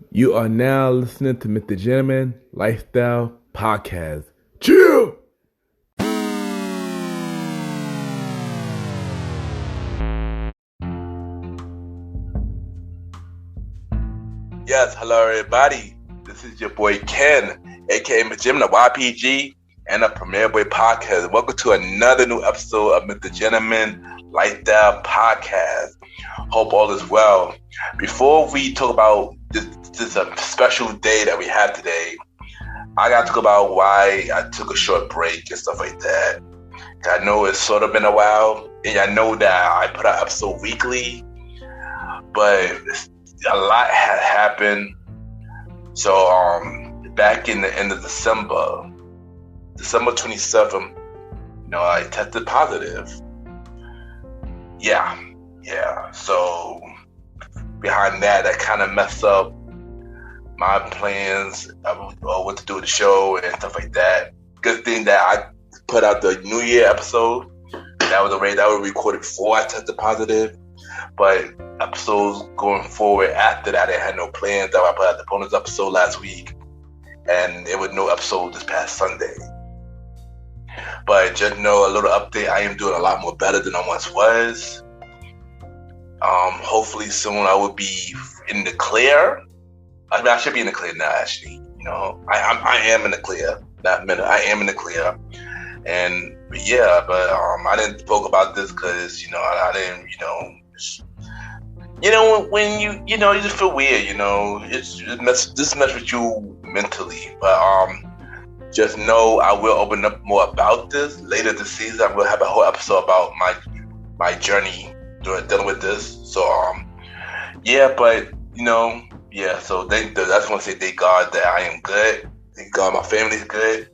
You are now listening to MrGentleman Lifestyle Podcast. Chill! Yes, hello everybody. This is your boy Ken, aka MrGentleman YPG, and a Premier Boy Podcast. Welcome to another new episode of MrGentleman Lifestyle Podcast. Hope all is well. Before we talk about this a special day that we have today, I got to talk about why I took a short break and stuff like that. I know it's sort of been a while, and I know that I put out episode weekly, but a lot had happened. So back in the end of December 27th, I tested positive. Yeah. So behind that kind of messed up my plans of what to do with the show and stuff like that. Good thing that I put out the New Year episode. That was recorded before I tested positive. But episodes going forward after that, I had no plans. I put out the bonus episode last week, and there was no episode this past Sunday. But just know a little update, I am doing a lot more better than I once was. Hopefully soon I will be in the clear. I mean, I should be in the clear now, actually. I am in the clear. I am in the clear. But I didn't talk about this because, I didn't, when you just feel weird, this mess with you mentally. But just know I will open up more about this later this season. I will have a whole episode about my journey dealing with this. So so I just want to say thank God that I am good. Thank God my family's good.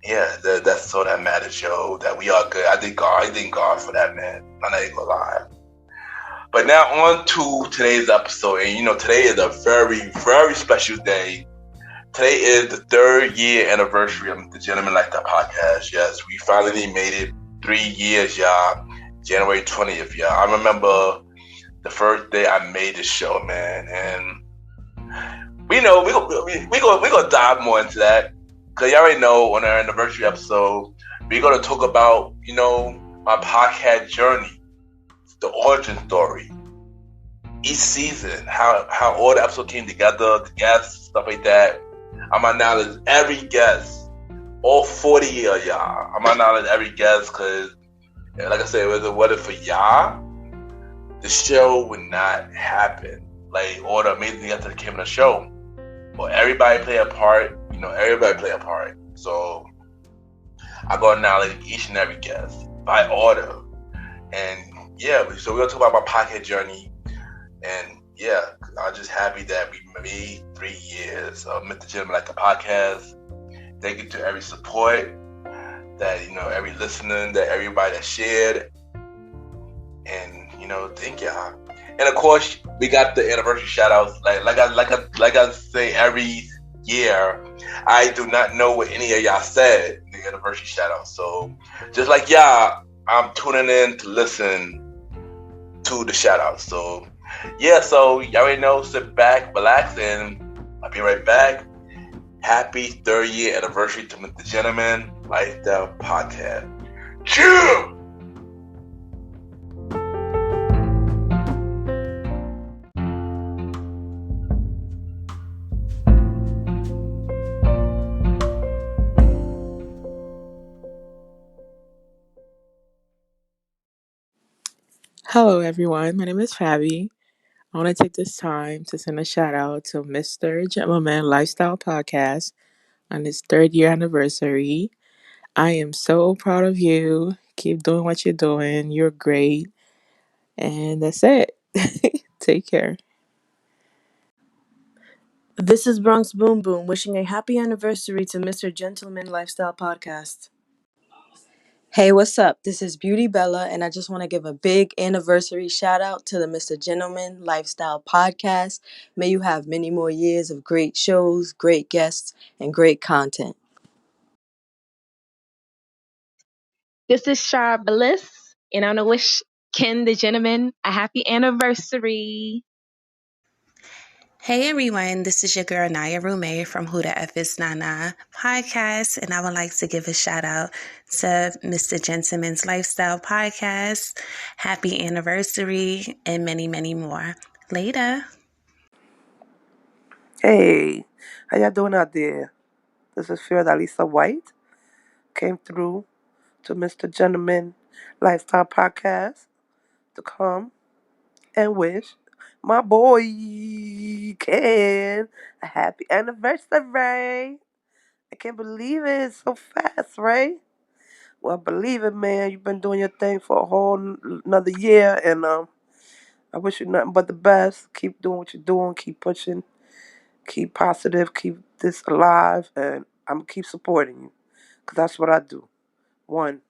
Yeah, that's all that matters, yo. That we are good. I thank God for that, man. I'm not even gonna lie. But now on to today's episode, and today is a very, very special day. Today is the 3rd year anniversary of the Gentleman Lifestyle Podcast. Yes, we finally made it 3 years, y'all. January 20th, y'all. I remember the first day I made this show, man, and we're gonna dive more into that. Because you already know on our anniversary episode, we're going to talk about, my podcast journey, the origin story, each season, how all the episodes came together, the guests, stuff like that. I'm acknowledge every guest, all 40 of y'all. I'm acknowledge every guest because, like I said, whether for y'all, the show would not happen. Like, all the amazing guests that came on the show. Well, everybody play a part. Everybody play a part. So I go acknowledge each and every guest by order. And so we're gonna talk about my podcast journey. And I'm just happy that we made 3 years of MrGentleman Like the Podcast. Thank you to every support that every listener, that everybody that shared. And thank y'all. And of course, we got the anniversary shoutouts. Like I say every year, I do not know what any of y'all said in the anniversary shoutouts. So just like y'all, I'm tuning in to listen to the shoutouts. So so y'all already know, sit back, relax, and I'll be right back. Happy 3rd year anniversary to the Gentleman Lifestyle Podcast. Cheers! Hello, everyone. My name is Fabi. I want to take this time to send a shout out to MrGentleman Lifestyle Podcast on its 3rd year anniversary. I am so proud of you. Keep doing what you're doing. You're great. And that's it. Take care. This is Bronx Boom Boom wishing a happy anniversary to Mr. Gentleman Lifestyle Podcast. Hey, what's up? This is Beauty Bella, and I just want to give a big anniversary shout out to the Mr. Gentleman Lifestyle Podcast. May you have many more years of great shows, great guests, and great content. This is Shar Bliss, and I want to wish Ken the Gentleman a happy anniversary. Hey everyone, this is your girl Naya Rume from Who the F is Nana podcast, and I would like to give a shout out to Mr. Gentleman's Lifestyle Podcast. Happy anniversary and many, many more. Later. Hey, how y'all doing out there? This is Fiordalisa White. Came through to Mr. Gentleman Lifestyle Podcast to come and wish my boy Ken a happy anniversary. I can't believe it. It's so fast, right? Well, believe it, man. You've been doing your thing for a whole another year, and I wish you nothing but the best. Keep doing what you're doing. Keep pushing. Keep positive. Keep this alive, and I'm gonna keep supporting you, cause that's what I do. One.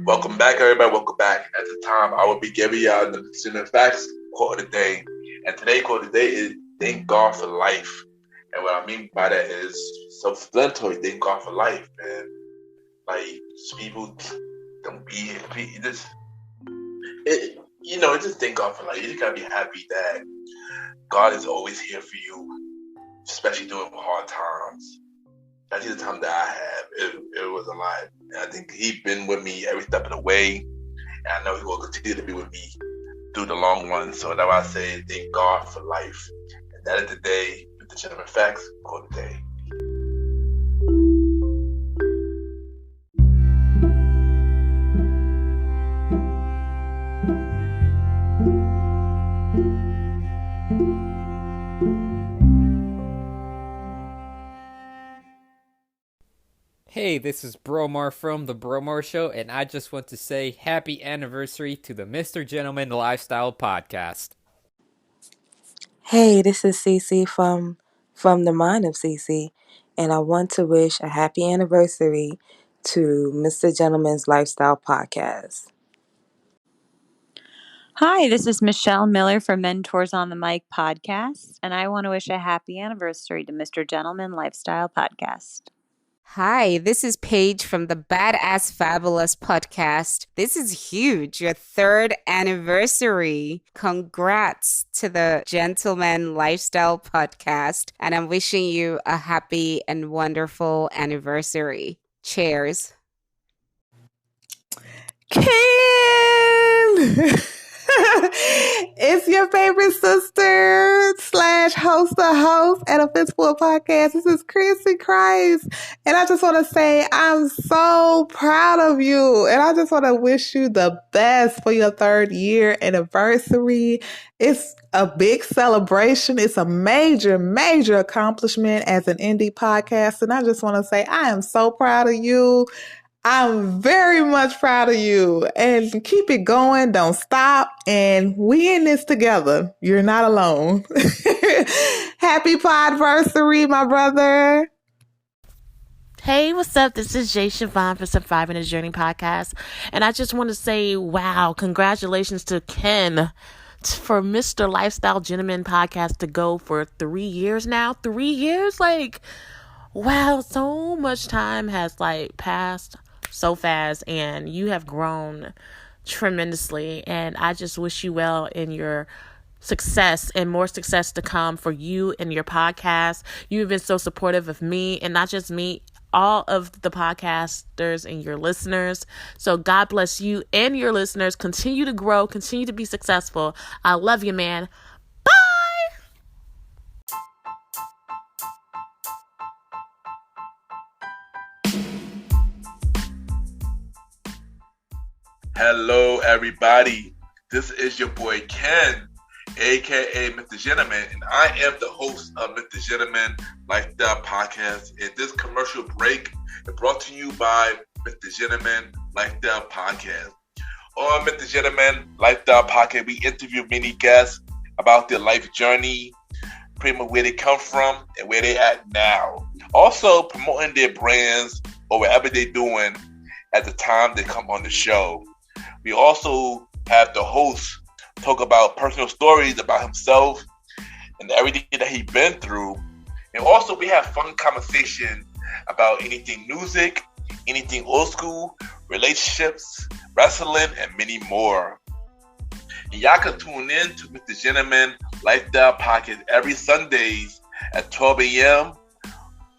Welcome back, everybody. Welcome back. At the time, I will be giving y'all the Cinnamon Facts quote of the day. And today's quote of the day is thank God for life. And what I mean by that is self-explanatory. Thank God for life, man. Like, people don't be just thank God for life. You just gotta be happy that God is always here for you, especially during hard times. That's the time that I have. It was a lot. And I think he's been with me every step of the way. And I know he will continue to be with me through the long run. So that's why I say thank God for life. And that is the day with the Gentleman Facts for the day. Hey, this is Bromar from The Bromar Show, and I just want to say happy anniversary to the MrGentleman Lifestyle Podcast. Hey, this is Cece from the Mind of Cece, and I want to wish a happy anniversary to Mr. Gentleman's Lifestyle Podcast. Hi, this is Michelle Miller from Mentors on the Mic podcast, and I want to wish a happy anniversary to Mr. Gentleman Lifestyle Podcast. Hi, this is Paige from the Badass Fabulous podcast. This is huge, your 3rd anniversary. Congrats to the Gentleman Lifestyle podcast, and I'm wishing you a happy and wonderful anniversary. Cheers. Ken! It's your favorite sister / host of host at a Fistful podcast. This is Chrissy Christ. And I just want to say I'm so proud of you. And I just want to wish you the best for your 3rd year anniversary. It's a big celebration. It's a major, major accomplishment as an indie podcast. And I just want to say I am so proud of you. I'm very much proud of you, and keep it going. Don't stop. And we in this together. You're not alone. Happy podversary, my brother. Hey, what's up? This is Jay Siobhan for Surviving the Journey podcast. And I just want to say, wow, congratulations to Ken for Mr. Lifestyle Gentleman podcast to go for 3 years now. 3 years? Like, wow, so much time has passed so fast, and you have grown tremendously, and I just wish you well in your success and more success to come for you and your podcast. You've been so supportive of me, and not just me, all of the podcasters and your listeners. So God bless you and your listeners. Continue to grow, continue to be successful. I love you, man. Hello, everybody. This is your boy Ken, aka Mr. Gentleman, and I am the host of Mr. Gentleman Lifestyle Podcast. And this commercial break is brought to you by Mr. Gentleman Lifestyle Podcast. On Mr. Gentleman Lifestyle Podcast, we interview many guests about their life journey, pretty much where they come from and where they at now. Also promoting their brands or whatever they're doing at the time they come on the show. We also have the host talk about personal stories about himself and everything that he's been through. And also we have fun conversation about anything music, anything old school, relationships, wrestling, and many more. And y'all can tune in to MrGentleman Lifestyle Podcast every Sundays at 12 a.m.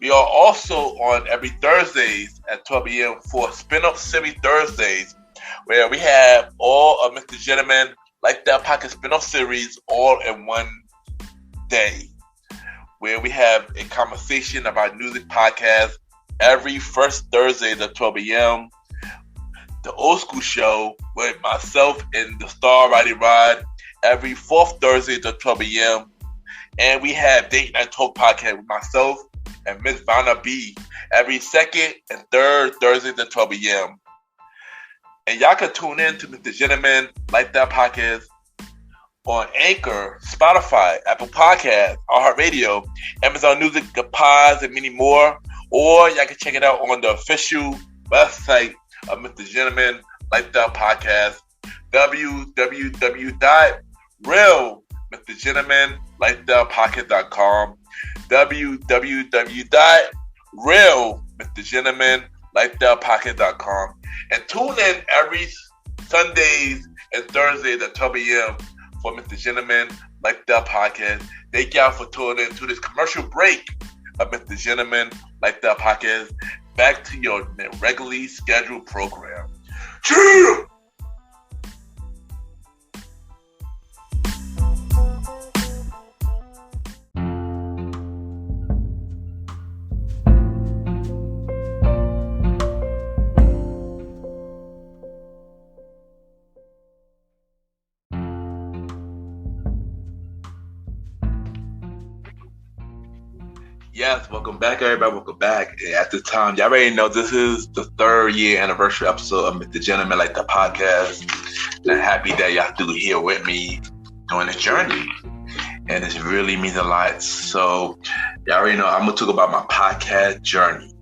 We are also on every Thursdays at 12 a.m. for Spin-Off Series Thursdays, where we have all of MrGentleman Lifestyle Podcast Spin-Off Series all in one day, where we have a conversation about music podcast every first Thursday at 12 a.m. The Old School Show with myself and the Star Riding Rod every fourth Thursday at 12 a.m. And we have Date Night Talk Podcast with myself and Miss Vanna B every second and third Thursday at 12 a.m. And y'all can tune in to MrGentleman Lifestyle Podcast on Anchor, Spotify, Apple Podcasts, iHeartRadio, Amazon Music, the Pods, and many more. Or y'all can check it out on the official website of MrGentleman Lifestyle Podcast, www.realmrgentlemanlifestylepodcast.com, www.realmrgentlemanlifestylepodcast.com, and tune in every Sundays and Thursdays at 12 a.m. for MrGentleman Lifestyle Podcast. Thank y'all for tuning in to this commercial break of MrGentleman Lifestyle Podcast. Back to your regularly scheduled program. Cheers! Yes, welcome back, everybody. Welcome back. At this time, y'all already know this is the 3rd year anniversary episode of MrGentleman Lifestyle Podcast. And I'm happy that y'all still here with me during this journey. And it really means a lot. So, y'all already know I'm going to talk about my podcast journey.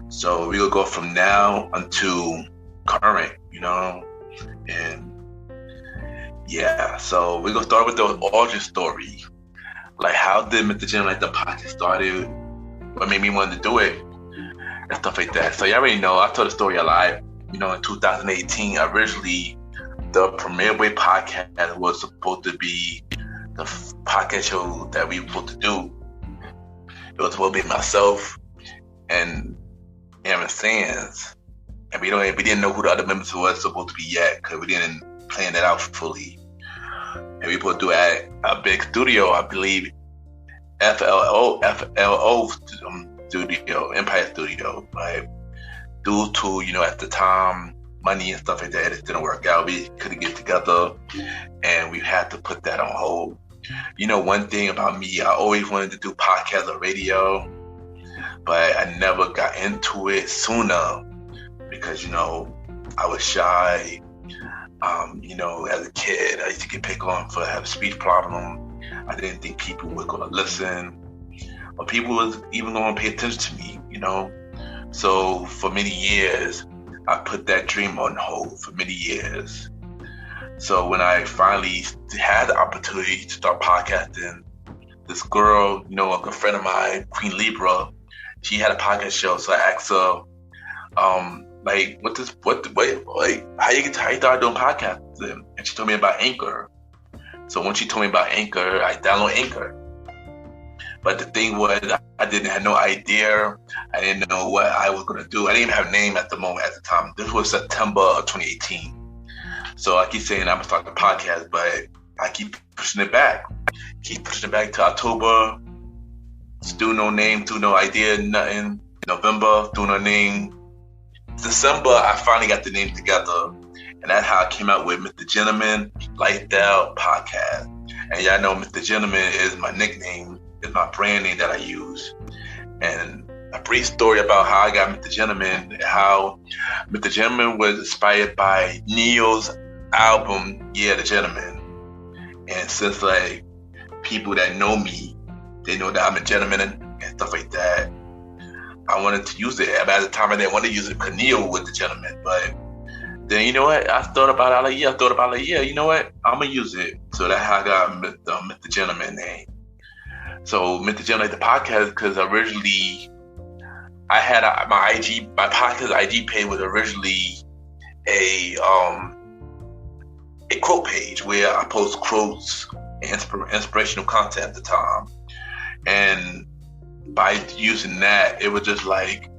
So, we're going to go from now until current, And yeah, so we're going to start with the origin story. Like, how did MrGentleman Lifestyle Podcast started? What made me want to do it? And stuff like that. So, you already know, I told the story alive. In 2018, originally, the Premier Way podcast was supposed to be the podcast show that we were supposed to do. It was supposed to be myself and Aaron Sands. And we didn't know who the other members was supposed to be yet, because we didn't plan that out fully. And we put through at a big studio, I believe, FLO studio, Empire Studio, right? Due to, at the time, money and stuff like that, it didn't work out. We couldn't get together, and we had to put that on hold. One thing about me, I always wanted to do podcasts or radio, but I never got into it sooner because, I was shy. As a kid, I used to get picked on for having a speech problem. I didn't think people were going to listen, or people was even going to pay attention to me, So for many years, I put that dream on hold for many years. So when I finally had the opportunity to start podcasting, this girl, a good friend of mine, Queen Libra, she had a podcast show. So I asked her, how you started doing podcasting? And she told me about Anchor. So when she told me about Anchor, I downloaded Anchor. But the thing was, I didn't have no idea. I didn't know what I was going to do. I didn't even have a name at the time. This was September of 2018. So I keep saying I'm going to start the podcast, but I keep pushing it back. To October. Still no name, still no idea, nothing. November, still no name. December, I finally got the name together. And that's how I came out with MrGentleman Lifestyle Podcast. And y'all know MrGentleman is my nickname, is my brand name that I use. And a brief story about how I got MrGentleman, how MrGentleman was inspired by Neil's album, Yeah, the Gentleman. And since people that know me, they know that I'm a gentleman and stuff like that, I wanted to use it. But at the time, I didn't want to use it because Neil was the gentleman. But Then you know what? I thought about it. I thought about it. Yeah, you know what? I'm gonna use it. So that's how I got Mr. Gentleman name. So Mr. Gentleman the podcast, because originally I had my podcast IG page was originally a quote page where I post quotes and inspirational content at the time. And by using that, it was just like,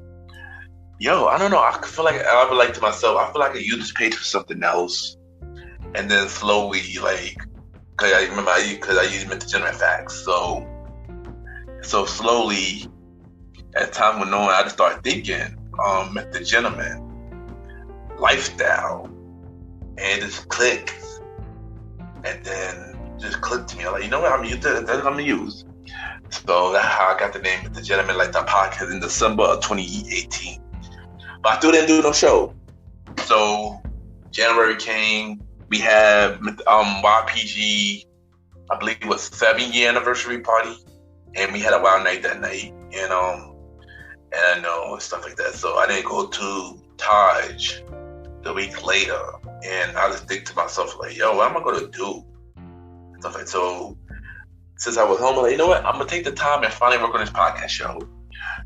yo, I don't know. I feel like I would like to myself. I feel like I use this page for something else, and then slowly, like, because I use Mr. Gentleman Facts. So slowly, as time went on, I just started thinking, Mr. Gentleman Lifestyle, and it just clicked, and then just clicked to me. I'm like, you know what? I'm gonna use. So that's how I got the name Mr. Gentleman Lifestyle Podcast in December of 2018. But I still didn't do no show. So January came. We had YPG, I believe it was 7-year anniversary party, and we had a wild night that night, and I know stuff like that. So I didn't go to Taj the week later, and I just think to myself like, yo, what am I gonna do? Stuff like so. Since I was home, I'm like, you know what? I'm gonna take the time and finally work on this podcast show.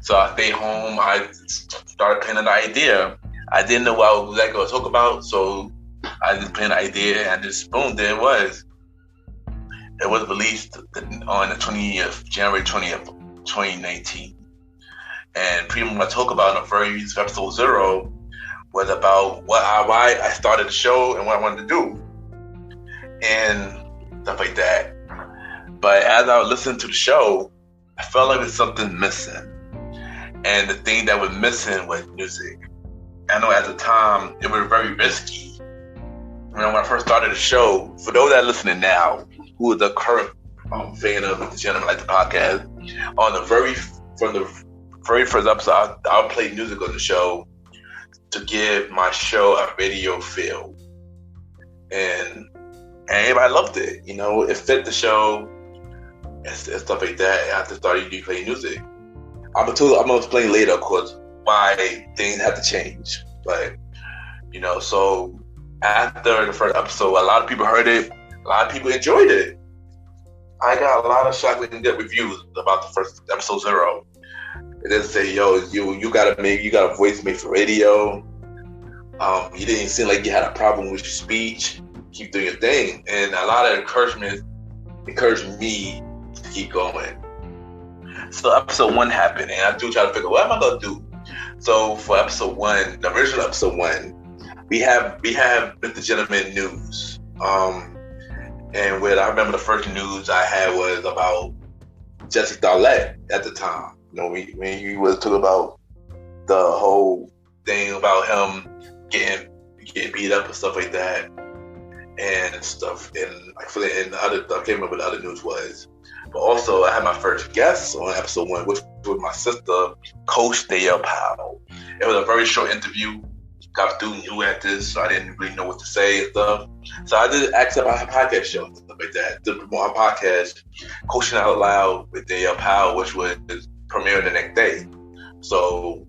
So I stayed home. I started planning the idea. I didn't know what I was exactly going to talk about, so I just planned the idea, and just boom, there it was. It was released on the January 20th, 2019. And pretty much what I talk about in the very episode 0 was about why I started the show and what I wanted to do, and stuff like that. But as I was listening to the show, I felt like there was something missing. And the thing that was missing was music. I know at the time, it was very risky. When I first started the show, for those that are listening now, who are the current fan of the Gentleman Like the podcast, from the very first episode, I'll play music on the show to give my show a radio feel. And everybody loved it. You know, it fit the show. And stuff like that. After started playing music, I'm gonna explain later, of course, why things have to change. But you know, so after the first episode, a lot of people heard it. A lot of people enjoyed it. I got a lot of shocking good reviews about the first episode 0. They just say, "Yo, you got a voice made for radio. You didn't seem like you had a problem with your speech. Keep doing your thing." And a lot of encouragement encouraged me to keep going. So episode 1 happened, and I do try to figure, what am I gonna do? So for episode 1, the original episode 1, we have Mr. Gentleman News. And what I remember the first news I had was about Jesse Starlett at the time. You know, when he was talking about the whole thing about him getting beat up and stuff like that, and stuff. And I can't remember what the other news was. But also, I had my first guest on episode 1, which was my sister, Coach Dale Powell. It was a very short interview. Got a student who at this, so I didn't really know what to say and stuff. So I did ask about her podcast show and stuff like that. To promote our podcast, Coaching Out Loud with Dale Powell, which was premiered the next day. So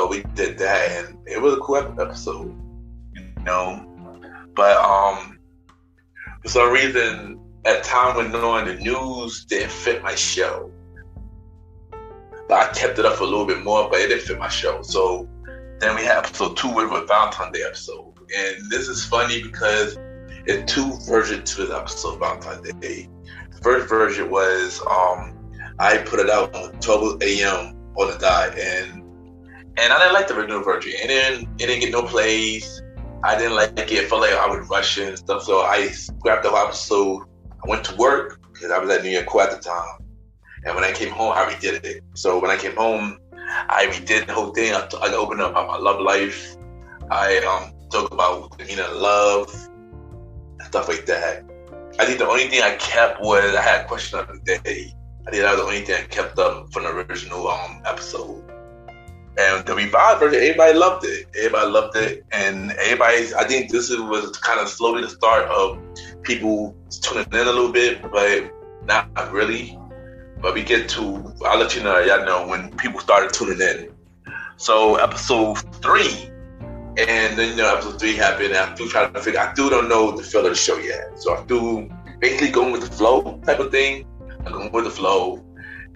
we did that, and it was a cool episode, you know. But for some reason, at the time when the news didn't fit my show. But I kept it up for a little bit more, but it didn't fit my show. So then we had episode 2, which was Valentine's Day episode. And this is funny because it's 2 versions to this episode, Valentine's Day. The first version was I put it out on 12 a.m. on the dot, and I didn't like the original version. It didn't get no plays. I didn't like it. It felt like I was rushing and stuff. So I scrapped the whole episode. I went to work because I was at New York at the time. And when I came home, I redid it. So when I came home, I redid the whole thing. I opened up about my love life. I talked about the meaning of love, stuff like that. I think the only thing I kept was I had a question of the day. I think that was the only thing I kept up from the original episode. And the revived version, everybody loved it. And I think this was kind of slowly the start of people tuning in a little bit, but not really. But I'll let y'all know when people started tuning in. So episode 3 And then, episode 3 happened, and I still don't know the feel of the show yet. So I still basically going with the flow type of thing. I'm going with the flow.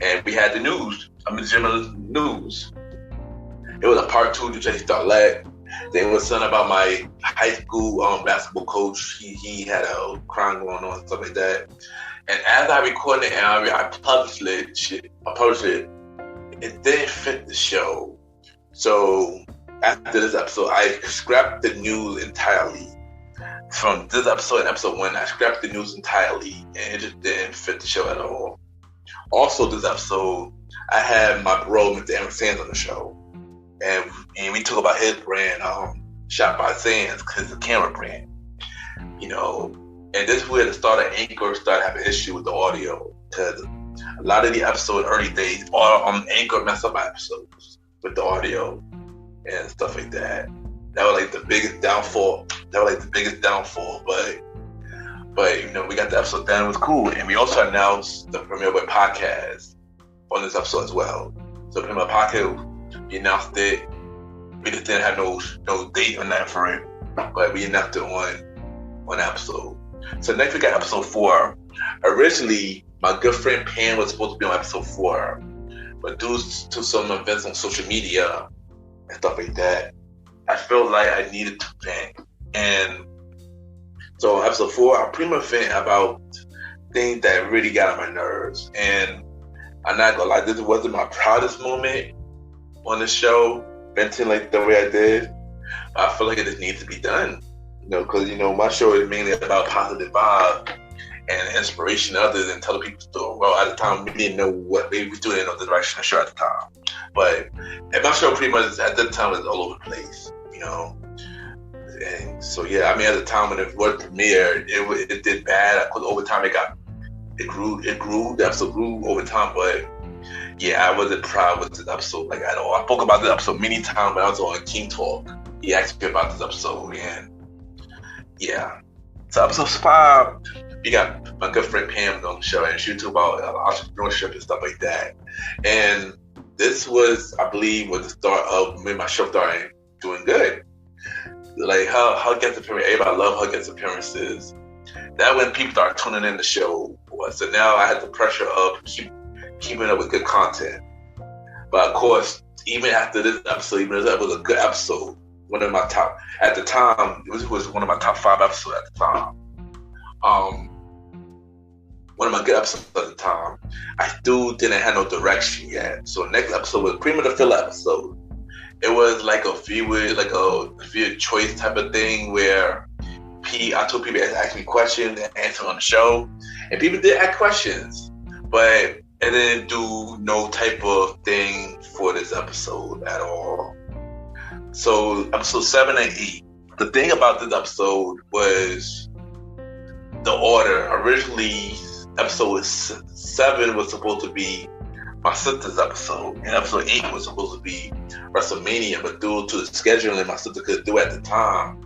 And we had the news. I'm in the gym news. It was a part 2 to Jay Starlet. Then it was something about my high school basketball coach. He had a crime going on and stuff like that. And as I recorded it and I published it, it didn't fit the show. So after this episode, I scrapped the news entirely. From this episode and episode 1, I scrapped the news entirely, and it just didn't fit the show at all. Also, this episode, I had my bro, Mr. Aaron Sands, on the show, and we talk about his brand, Shot by Sands, because it's a camera brand, And this is where the start of Anchor started having issue with the audio, because a lot of the episodes, early days, Anchor messed up my episodes with the audio and stuff like that. That was like the biggest downfall. But we got the episode done. It was cool. And we also announced the Premiere Web podcast on this episode as well. So Premiere podcast, we announced it. We just didn't have no date on that for it, but we announced it on one episode. So next we got episode 4. Originally, my good friend Pam was supposed to be on episode 4, but due to some events on social media and stuff like that, I felt like I needed to vent. And so on episode 4, I pretty much vent about things that really got on my nerves. And I'm not gonna lie, this wasn't my proudest moment on the show, venting like the way I did. But I feel like it just needs to be done. Because my show is mainly about positive vibe and inspiration to others and telling people story. Well, at the time, we didn't know we still didn't know the direction of the show at the time. But my show pretty much at that time was all over the place, And so, at the time when it was premiered, it did bad. Because over time it grew, the episode grew over time. But I wasn't proud with this episode like at all. I spoke about this episode many times when I was on King Talk. He asked me about this episode, and so episode 5, we got my good friend Pam on the show, and she talked about entrepreneurship and stuff like that. And this was, I believe, was the start of when my show started doing good. Like her guest appearance, everybody loved her guest appearances. That when people started tuning in the show. So now I had the pressure of keeping up with good content. But of course, even after this episode, even though it was a good episode, one of my top, at the time, it was one of my top 5 episodes at the time. One of my good episodes at the time. I still didn't have no direction yet. So next episode was pretty much a filler episode. It was like a viewer choice type of thing where I told people to ask me questions and answer on the show. And people did ask questions, but it didn't do no type of thing for this episode at all. So episode 7 and 8. The thing about this episode was the order. Originally, episode 7 was supposed to be my sister's episode, and episode 8 was supposed to be WrestleMania, but due to the scheduling my sister could do at the time,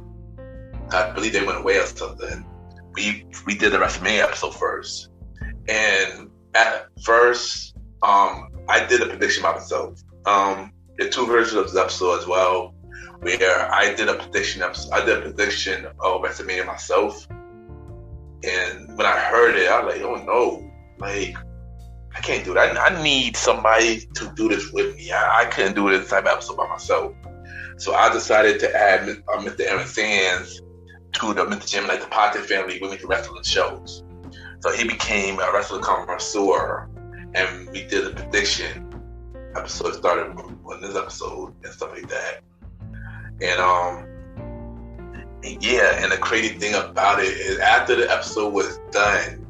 I believe they went away or something. We did the WrestleMania episode first, and at first, I did a prediction by myself. There are 2 versions of this episode as well, where I did a prediction of WrestleMania myself, and when I heard it, I was like, oh no, like, I can't do that. I need somebody to do this with me. I couldn't do this type of episode by myself. So I decided to add Mr. Aaron Sands to the MrGentleman Lifestyle Podcast family with me to wrestling shows. So he became a wrestling connoisseur, and we did a prediction episode, started on this episode and stuff like that. And the crazy thing about it is after the episode was done,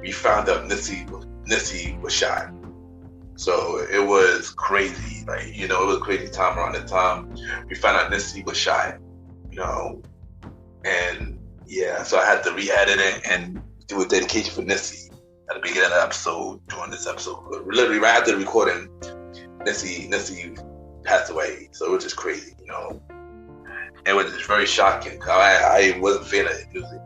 we found out Nissy was shot. So it was crazy. Like, it was a crazy time around that time. We found out Nissy was shot, and so I had to re-edit it and do a dedication for Nissy at the beginning of the episode, during this episode. But literally right after the recording, Nissy passed away. So it was just crazy, It was just very shocking. I wasn't feeling it, music,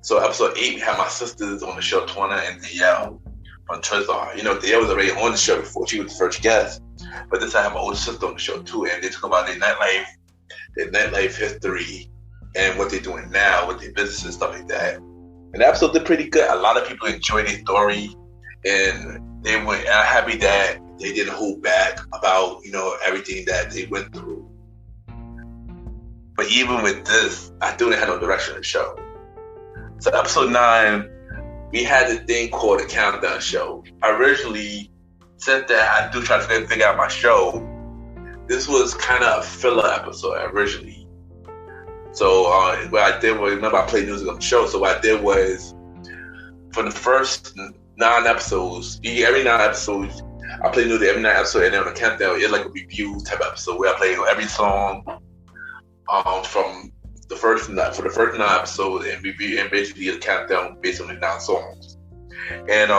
So episode 8, we had my sisters on the show, Twana and Yall from Trezor. Yall was already on the show before. She was the first guest. But this time I had my older sister on the show too, and they talk about their nightlife their nightlife history, and what they're doing now with their business and stuff like that. And the episode did pretty good. A lot of people enjoyed their story, and I'm happy that they didn't hold back about, everything that they went through. But even with this, I still didn't have no direction of the show. So episode 9, we had this thing called a countdown show. I originally said that I do try to figure out my show. This was kind of a filler episode originally. So what I did was, remember I played music on the show, so what I did was, for the first 9 episodes, every 9 episodes, I played music every 9 episodes, and then on the countdown, it's like a review type episode where I play every song from the first 9 episodes, and basically a countdown based on the 9 songs. And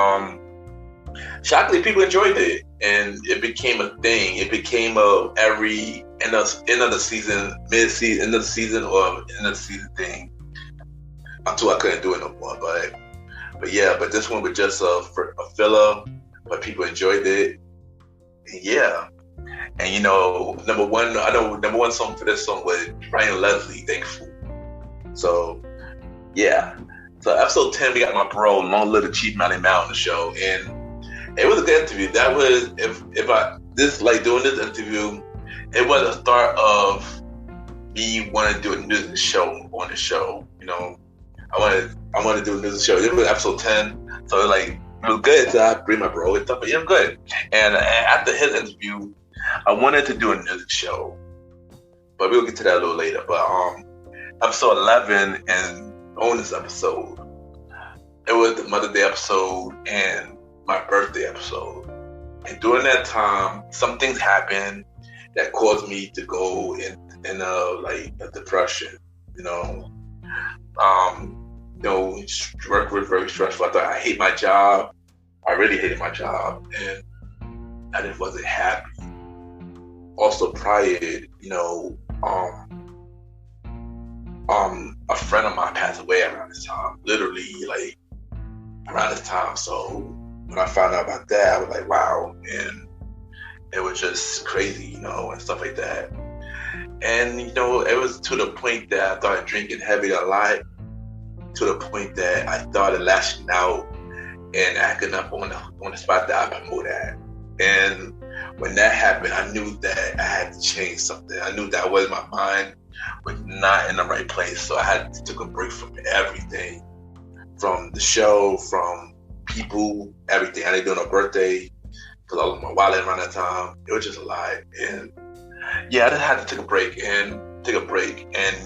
shockingly, people enjoyed it, and it became a thing. It became every end of the season, mid-season, end of the season, or end of the season thing. Until I couldn't do it no more. But this one was just a filler, but people enjoyed it. And yeah. And number one song for this song was Brian Leslie, Thankful. So yeah. So episode 10, we got my bro, Long Live the Chief Mountain Mal on the show, and it was a good interview. That was doing this interview, it was a start of me wanting to do a music show on the show. I wanted to do a music show. It was episode 10, so it was good to bring my bro and stuff, but it was good. And after his interview, I wanted to do a music show, but we'll get to that a little later. But episode 11 and on this episode, it was the Mother's Day episode and my birthday episode. And during that time, some things happened that caused me to go in a depression. Work was very stressful. I hate my job. I really hated my job, and I just wasn't happy. Also, prior, a friend of mine passed away around this time. Literally, around this time. So when I found out about that, I was like, wow, and it was just crazy, and stuff like that. And it was to the point that I started drinking heavy a lot. To the point that I started lashing out and acting up on the spot that I promote at. And when that happened, I knew that I had to change something. I knew that my mind was not in the right place. So I had to take a break from everything, from the show, from people, everything. I didn't do no birthday because I was my wallet around that time. It was just a lot. And yeah, I just had to take a break. And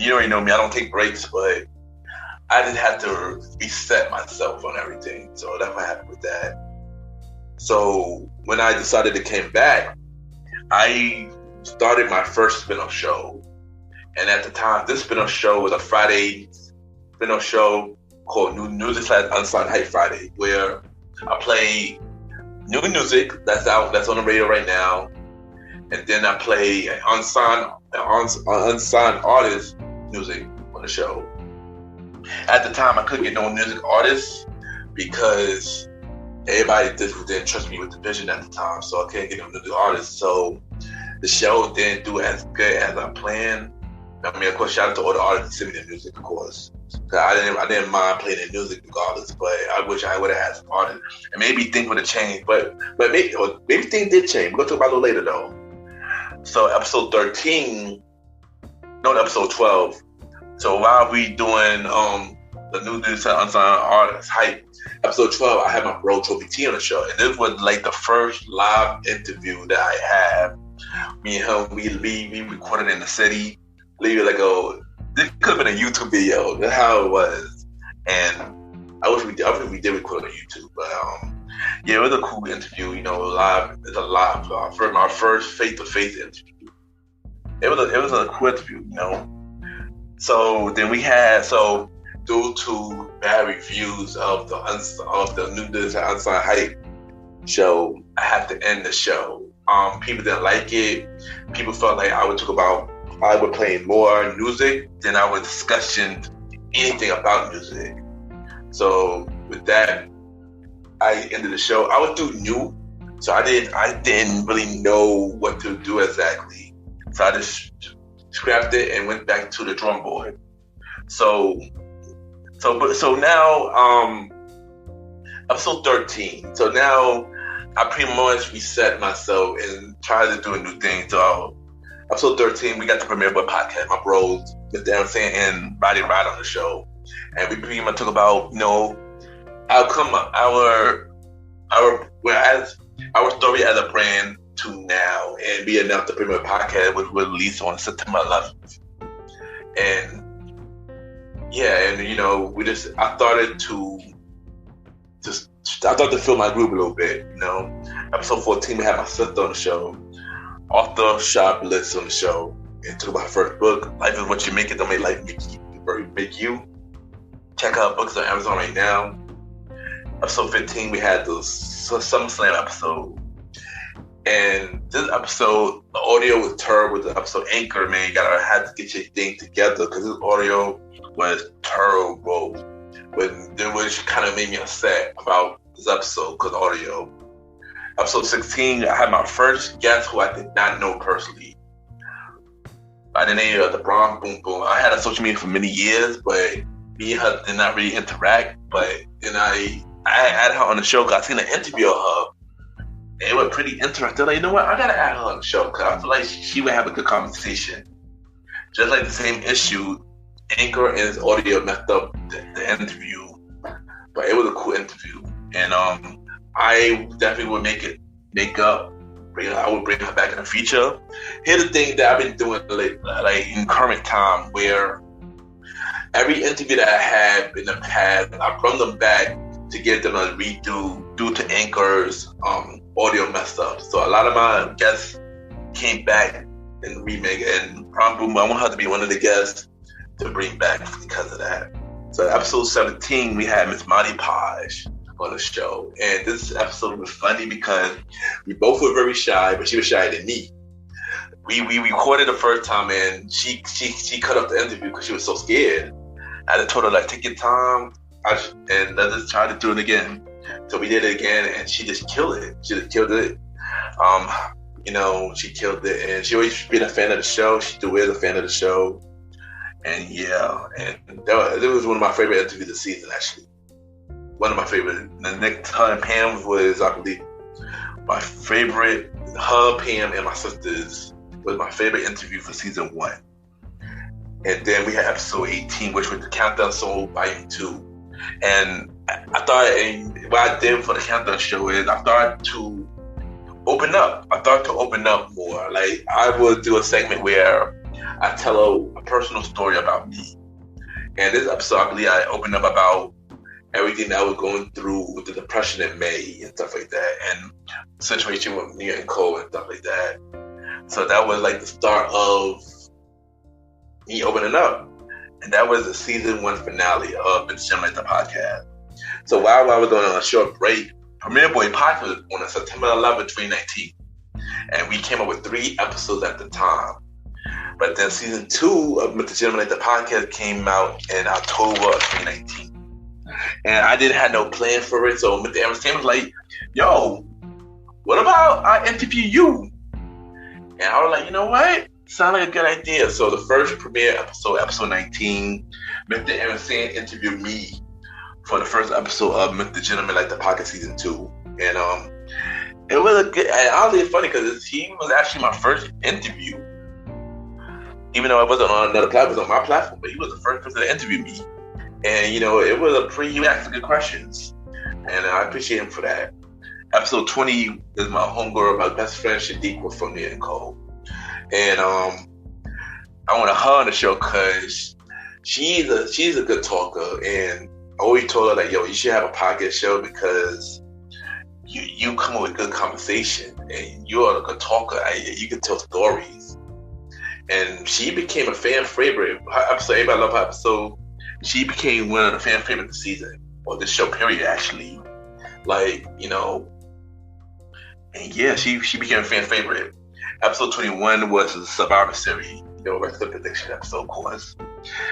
you already know me, I don't take breaks, but I just had to reset myself on everything. So that's what happened with that. So when I decided to come back, I started my first spin-off show. And at the time, this spin-off show was a Friday spin-off show called New Music / Unsigned Hype Friday, where I play new music that's on the radio right now. And then I play unsigned artist music on the show. At the time, I couldn't get no music artists because everybody didn't trust me with the vision at the time, so I couldn't get no music artists. So the show didn't do as good as I planned. I mean, of course, shout out to all the artists that sent me the music, of course. I didn't mind playing the music regardless, but I wish I would have had some artists. And maybe things would have changed, but maybe things did change. We're going to talk about it a little later, though. So episode 12. So while we doing the New Music Unsigned Artist Hype, episode 12, I had my bro Trophy T on the show. And this was the first live interview that I had. Me and him, we recorded in the city. This could have been a YouTube video. That's how it was. And I wish we did record on YouTube. But yeah, it was a cool interview, live. It's a live for my first face-to-face interview. It was a cool interview, So then due to bad reviews of the New Music Unsigned Hype show, I had to end the show. People didn't like it. People felt like I would play more music than I was discussing anything about music. So with that, I ended the show. I was too new, so I didn't really know what to do exactly. So I just scrapped it and went back to the drum board. So now, episode 13. So now I pretty much reset myself and tried to do a new thing. So episode 13, we got the Premiere Boy podcast, my bros, Mr. Emerson and Roddy Rod on the show. And we pretty much talk about, our story as a brand to now, and we announced the Premiere podcast was released on September 11th. And I started to fill my group a little bit, Episode 14, we had my sister on the show, author Shah Bliss on the show, and talk about her first book, Life is What You Make It, Don't Make Life Make You. Check out books on Amazon right now. Episode 15, we had the SummerSlam episode. And this episode, the audio was terrible with the episode Anchor, man. You had to get your thing together because this audio was terrible. Which kind of made me upset about this episode because audio. Episode 16, I had my first guest who I did not know personally. By the name of the Bronx Boom Boom. I had a social media for many years, but me and her did not really interact. But then I had her on the show because I seen an interview of her. And it was pretty interesting. Like, you know what? I gotta add her on the show because I feel like she would have a good conversation. Just like the same issue, Anchor and his audio messed up the interview. But it was a cool interview. And I definitely would make up. I would bring her back in the future. Here's the thing that I've been doing like in current time where every interview that I had in the past, I bring them back to get them a redo due to Anchor's audio messed up. So a lot of my guests came back and remake it. And Boom, I want her to be one of the guests to bring back because of that. So episode 17, we had Miss Monty Paj on the show. And this episode was funny because we both were very shy, but she was shyer than me. We recorded the first time and she cut off the interview because she was so scared. I told her, like, take your time and let's just try to do it again. So we did it again and she just killed it. She killed it, and she always been a fan of the show. She still is a fan of the show. And it was one of my favorite interviews this season, actually. One of my favorite. The next, her and Pam was, I believe, my favorite. Her, Pam, and my sisters was my favorite interview for season 1. And then we had episode 18, which was the Countdown Soul Volume 2. And I thought, and what I did for the Countdown show is I started to open up. More. Like, I would do a segment where I tell a personal story about me. And this episode, I believe I opened up about everything that I was going through with the depression in May and stuff like that, and the situation with me and Cole and stuff like that. So that was like the start of me opening up. And that was the season 1 finale of MrGentleman Lifestyle Podcast. So while I was on a short break, Premiere Boy podcast was on September 11th, 2019. And we came up with 3 episodes at the time. But then season 2 of MrGentleman Lifestyle Podcast came out in October of 2019. And I didn't have no plan for it. So Mr. Emerson was like, yo, what about I interview you? And I was like, you know what? Sound like a good idea. So the first premiere episode 19, Mr. Emerson interviewed me for the first episode of MrGentleman Lifestyle Podcast season 2. And it was a good, and honestly it's funny because he was actually my first interview. Even though it wasn't on another platform, it was on my platform, but he was the first person to interview me. And, he asked good questions. And I appreciate him for that. Episode 20 is my homegirl, my best friend, Shadiqa from me and Cole. And I want her on the show because she's a good talker. And I always told her, like, yo, you should have a podcast show because you come up with good conversation. And you're a good talker. You can tell stories. And she became a fan favorite. Her episode, everybody loved her episode. She became one of the fan favorites this season, or this show period, actually. Like, and yeah, she became a fan favorite. Episode 21 was the Survivor Series, wrestling prediction episode, of course.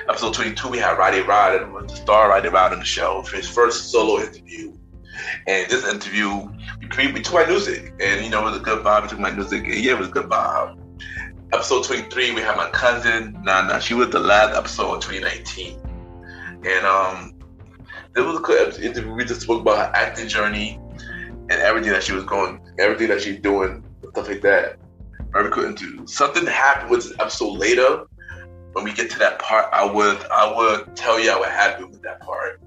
Episode 22, we had Roddy Rod, and was the star Roddy Rod on the show for his first solo interview. And this interview, we took my music, and it was a good vibe. We took my music, and yeah, it was a good vibe. Episode 23, we had my cousin Nana. She was the last episode of 2019, and this was a good interview. We just spoke about her acting journey and everything that she was going, everything that she's doing, stuff like that. Very good interview. Something happened with this episode later. When we get to that part, I would tell you what happened with that part.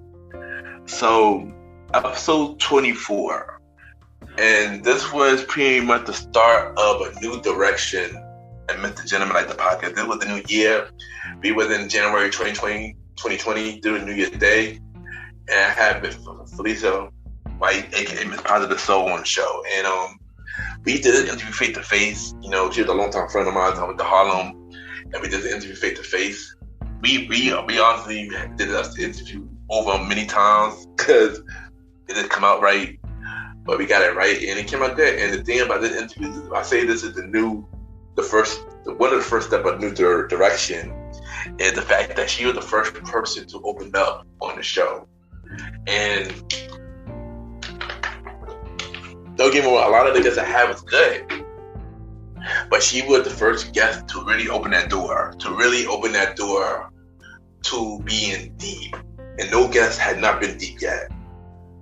So, episode 24, and this was pretty much the start of a new direction at Mr. Gentleman Like the Podcast. This was the new year. We was in January 2020, doing New Year's Day, and I had Miss Felicia White, aka Miss Positive Soul, on the show, and we did an interview face to face. You know, she was a longtime friend of mine. I went to Harlem, and we did the interview face to face. We honestly did this interview over many times because it didn't come out right, but we got it right, and it came out good. And the thing about this interview, I say this is one of the first step of new direction, is the fact that she was the first person to open up on the show. And don't get me wrong, a lot of the guests I have is good, but she was the first guest to really open that door, to being deep. And no guest had not been deep yet.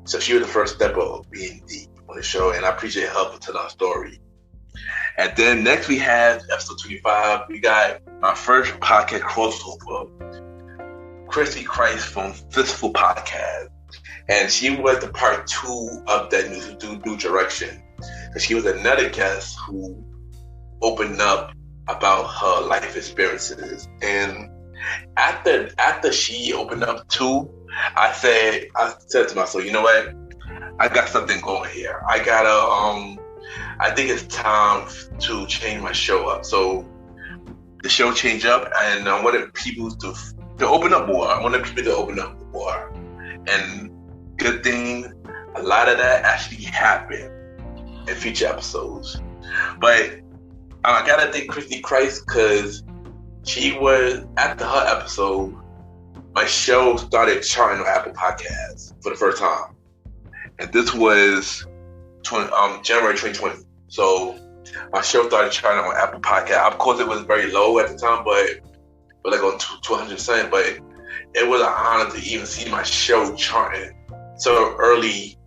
So she was the first step of being deep on the show, and I appreciate her for telling our story. And then next we had episode 25. We got my first podcast crossover, Christy Christ from Fistful Podcast. And she was the part 2 of that new direction. And she was another guest who opened up about her life experiences. And after she opened up too, I said to myself, you know what? I got something going here. I think it's time to change my show up. So the show changed up, and I wanted people to open up more. I wanted people to open up more. And good thing, a lot of that actually happened in future episodes. But I gotta thank Christy Christ, because she was, after her episode, my show started charting on Apple Podcasts for the first time. And this was January 2020. So my show started charting on Apple Podcasts. Of course, it was very low at the time, but like on 200%. But it was an honor to even see my show charting so early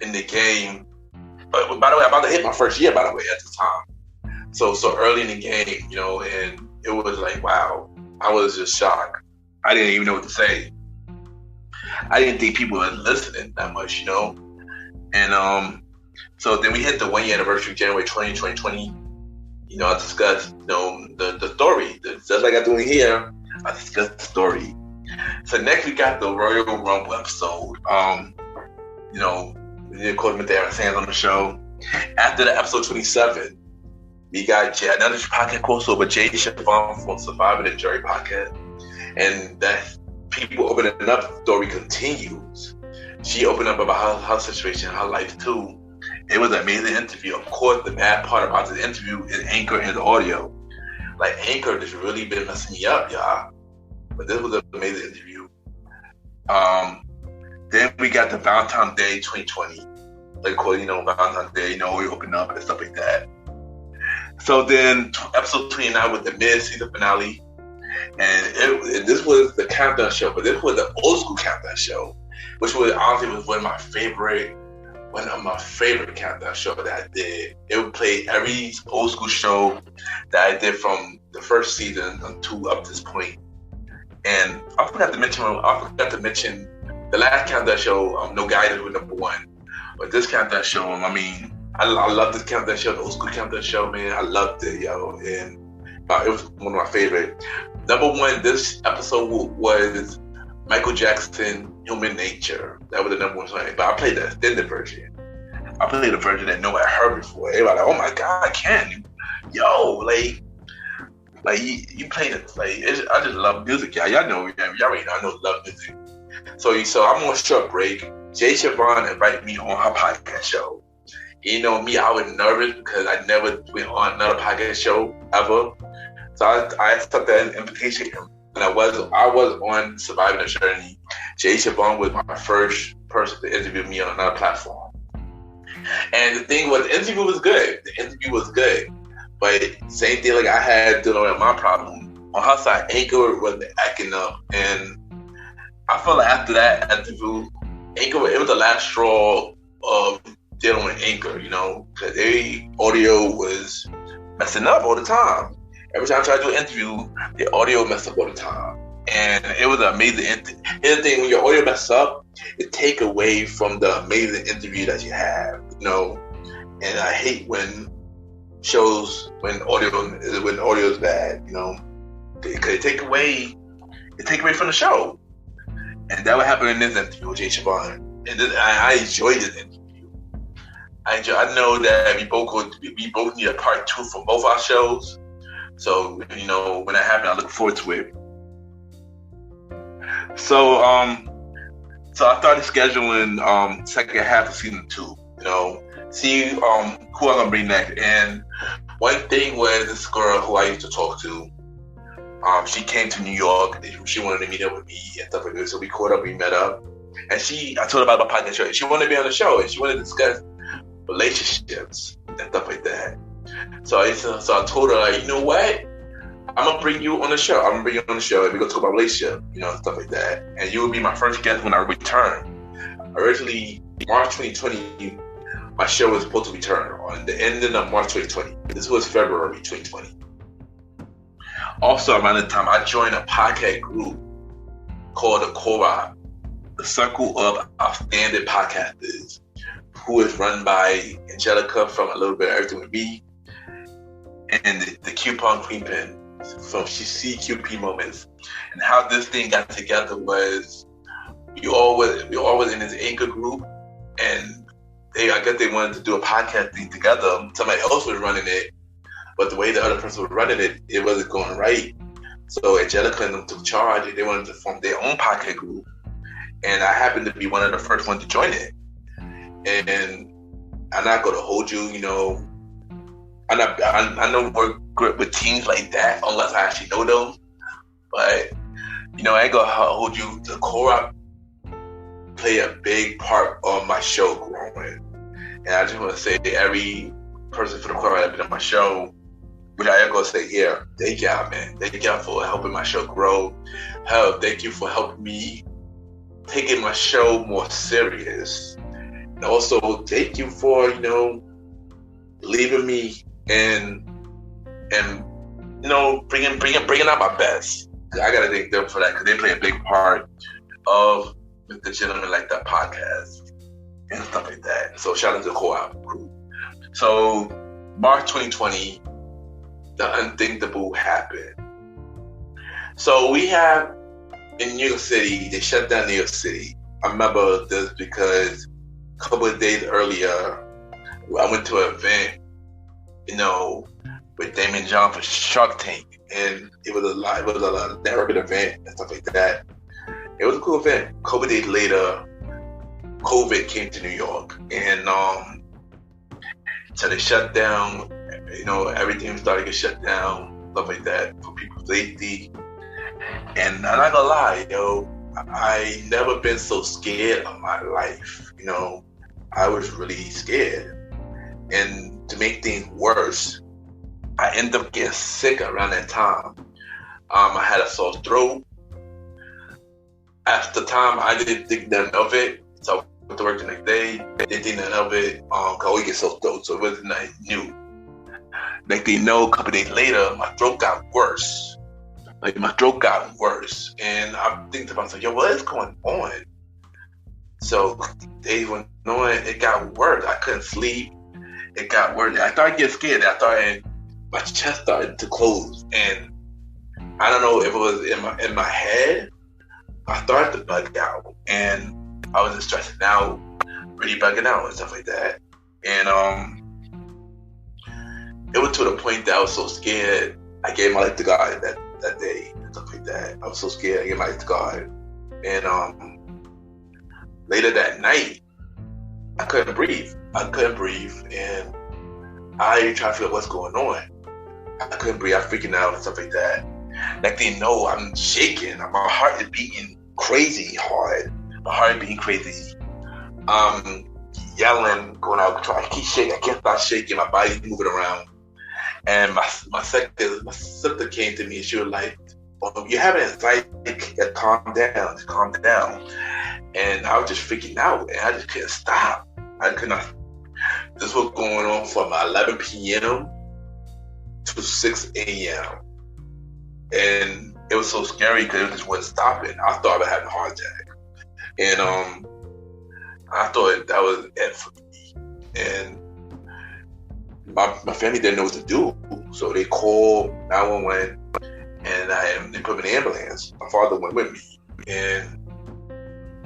in the game. But by the way, I'm about to hit my first year, by the way, at the time. So early in the game, you know, and it was like, wow, I was just shocked. I didn't even know what to say. I didn't think people were listening that much, you know. And so then we hit the 1 year anniversary, January 2020. You know, I discussed, you know, the story. Just like I'm doing here, I discussed the story. So next we got the Royal Rumble episode. You know, we did Coach Madera Sands on the show. After the episode 27, we got another podcast crossover, Jay Siobhan from Survivor the Jury podcast. And that people opening up, the story continues. She opened up about her situation, her life too. It was an amazing interview. Of course, the bad part about the interview is Anchor and the audio. Like, Anchor has really been messing me up, y'all. But this was an amazing interview. Then we got the Valentine's Day 2020. Like, you know, Valentine's Day, you know, we opened up and stuff like that. So then episode 29 was the mid-season finale. And this was the countdown show, but this was the old school countdown show, which was honestly one of my favorite countdown shows that I did. It would play every old school show that I did from the first season until up to this point. And I forgot to mention the last countdown show, No Guidance was number 1. But this countdown show, I mean, I love this countdown show, the old school countdown show, man. I loved it, yo. And it was one of my favorite. Number 1, this episode was Michael Jackson, Human Nature. That was the number 1 song. But I played the extended version. I played the version that nobody heard before. Everybody like, oh my God, Ken. Yo, like you played it. Like, I just love music, y'all. Y'all know, y'all already know I love music. So I'm on a short break. Jay Siobhan invited me on her podcast show. You know me, I was nervous because I never went on another podcast show ever. So I accepted that invitation, and I was on Surviving the Journey. Jay Siobhan was my first person to interview me on another platform. And the thing was, the interview was good. But same thing, like I had dealing with my problem. On her side, Anchor was acting up. And I felt like after that interview, Anchor, it was the last straw of dealing with Anchor, because their audio was messing up all the time. Every time I tried to do an interview, the audio messed up all the time. And it was an amazing Here's the thing, when your audio messes up, it take away from the amazing interview that you have, And I hate when shows, when audio is bad, because it take away from the show. And that would happen in this interview with Jay Siobhan. And I enjoyed this interview. I know that we both need a part 2 for both our shows. So, when that happens, I look forward to it. So I started scheduling second half of season 2, see who I'm gonna bring next. And one thing was this girl who I used to talk to. She came to New York. She wanted to meet up with me and stuff like that. So we caught up, we met up. And I told her about my podcast show. She wanted to be on the show, and she wanted to discuss relationships and stuff like that. So I told her, like, you know what? I'm going to bring you on the show. And we're going to talk about relationships, stuff like that. And you will be my first guest when I return. Originally, March 2020, my show was supposed to return on the ending of March 2020. This was February 2020. Also, around the time, I joined a podcast group called the CORA, the Circle of Outstanding Podcasters, who is run by Angelica from A Little Bit of Everything With Me, and the Coupon Queen Pen from CQP Moments. And how this thing got together was we all was in this Anchor group, and I guess they wanted to do a podcast thing together. Somebody else was running it, but the way the other person was running it, it wasn't going right. So Angelica and them took charge, and they wanted to form their own podcast group. And I happened to be one of the first ones to join it. And I'm not going to hold you, I don't work with teams like that unless I actually know them. But, I ain't going to hold you. The co-op play a big part of my show growing. And I just want to say to every person for the co-op that been on my show, which I am going to say here, thank y'all, man. Thank y'all for helping my show grow. Thank you for helping me taking my show more serious. And also, thank you for, believing me and bringing out my best. I gotta thank them for that, because they play a big part of the Gentleman Lifestyle Podcast and stuff like that. So shout out to the co-op group. So March 2020, the unthinkable happened. So we have in New York City, they shut down New York City. I remember this because a couple of days earlier, I went to an event, with Damon John for Shark Tank, and it was a networking event and stuff like that. It was a cool event. A couple of days later, COVID came to New York, and so they shut down. Everything started to get shut down, stuff like that, for people's safety. And I'm not gonna lie, I never been so scared of my life. I was really scared. And to make things worse, I ended up getting sick around that time. I had a sore throat. At the time, I didn't think nothing of it. So I went to work the next day. Didn't think nothing of it. I always get sore throat, so it wasn't nothing new. Next thing you know, a couple days later, my throat got worse. And I'm thinking to myself, what is going on? So days went on, it got worse. I couldn't sleep. It got worse. I started getting scared. My chest started to close, and I don't know if it was in my head. I started to bug out, and I was just stressing out, really bugging out and stuff like that. And it was to the point that I was so scared, I gave my life to God that day and stuff like that. I was so scared, I gave my life to God. And later that night, I couldn't breathe, and I tried to figure out what's going on. I couldn't breathe, I was freaking out and stuff like that. Next thing you know, I'm shaking. My heart is beating crazy hard. Yelling, going out of control. I keep shaking. I can't stop shaking. My body's moving around. And my sister came to me and she was like, "Oh, you have anxiety, calm down." And I was just freaking out, and I just couldn't stop. I could not. This was going on from 11 p.m. to 6 a.m. And it was so scary because it just wasn't stopping. I thought I had a heart attack. And I thought that was it for me. And my family didn't know what to do. So they called 911 and they put me in the ambulance. My father went with me. And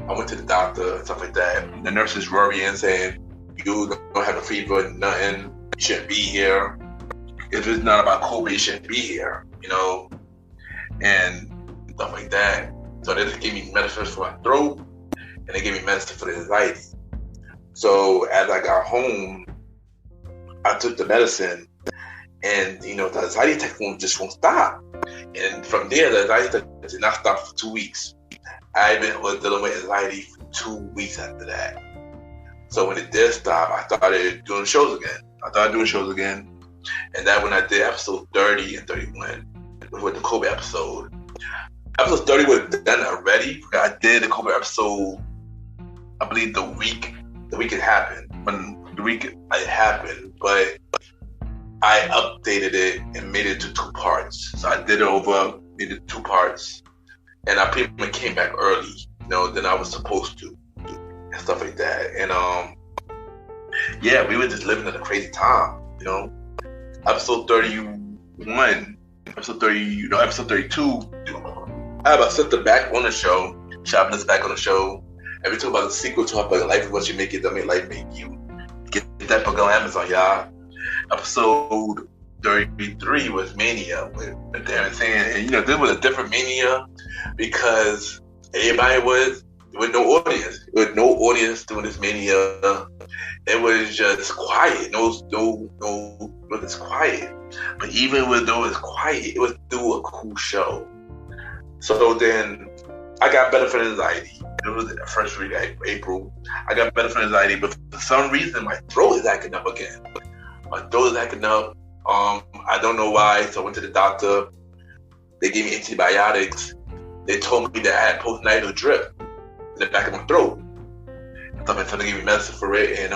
I went to the doctor and stuff like that. The nurses worrying, saying, "You don't have a fever, nothing. You shouldn't be here. If it's not about COVID, you shouldn't be here," and stuff like that. So they just gave me medicine for my throat, and they gave me medicine for the anxiety. So as I got home, I took the medicine, and the anxiety attack just won't stop. And from there, the anxiety attack did not stop for 2 weeks. I was dealing with anxiety for 2 weeks after that. So when it did stop, I started doing shows again. And that when I did episode 30 and 31 with the COVID episode. Episode 30 was done already. I did the COVID episode, I believe the week it happened. But I updated it and made it to 2 parts. So I did it over, made it 2 parts. And I pretty much came back early, than I was supposed to, and stuff like that. And we were just living in a crazy time, Episode 31, episode 32, I have my sister back on the show, Shopless back on the show, and we talk about the sequel to her book, Life Is What You Make It, Don't Make Life Make You. Get that book on Amazon, y'all. Episode 33 was Mania with Darren saying, and this was a different Mania because everybody was with no audience. With no audience doing this Mania, it was just quiet. It was quiet. But even though it was quiet, it was still a cool show. So then I got better for anxiety. It was the first week of April. I got better for anxiety, but for some reason my throat is acting up again. My throat is acting up. I don't know why. So I went to the doctor. They gave me antibiotics. They told me that I had postnatal drip in the back of my throat. So they gave me medicine for it, and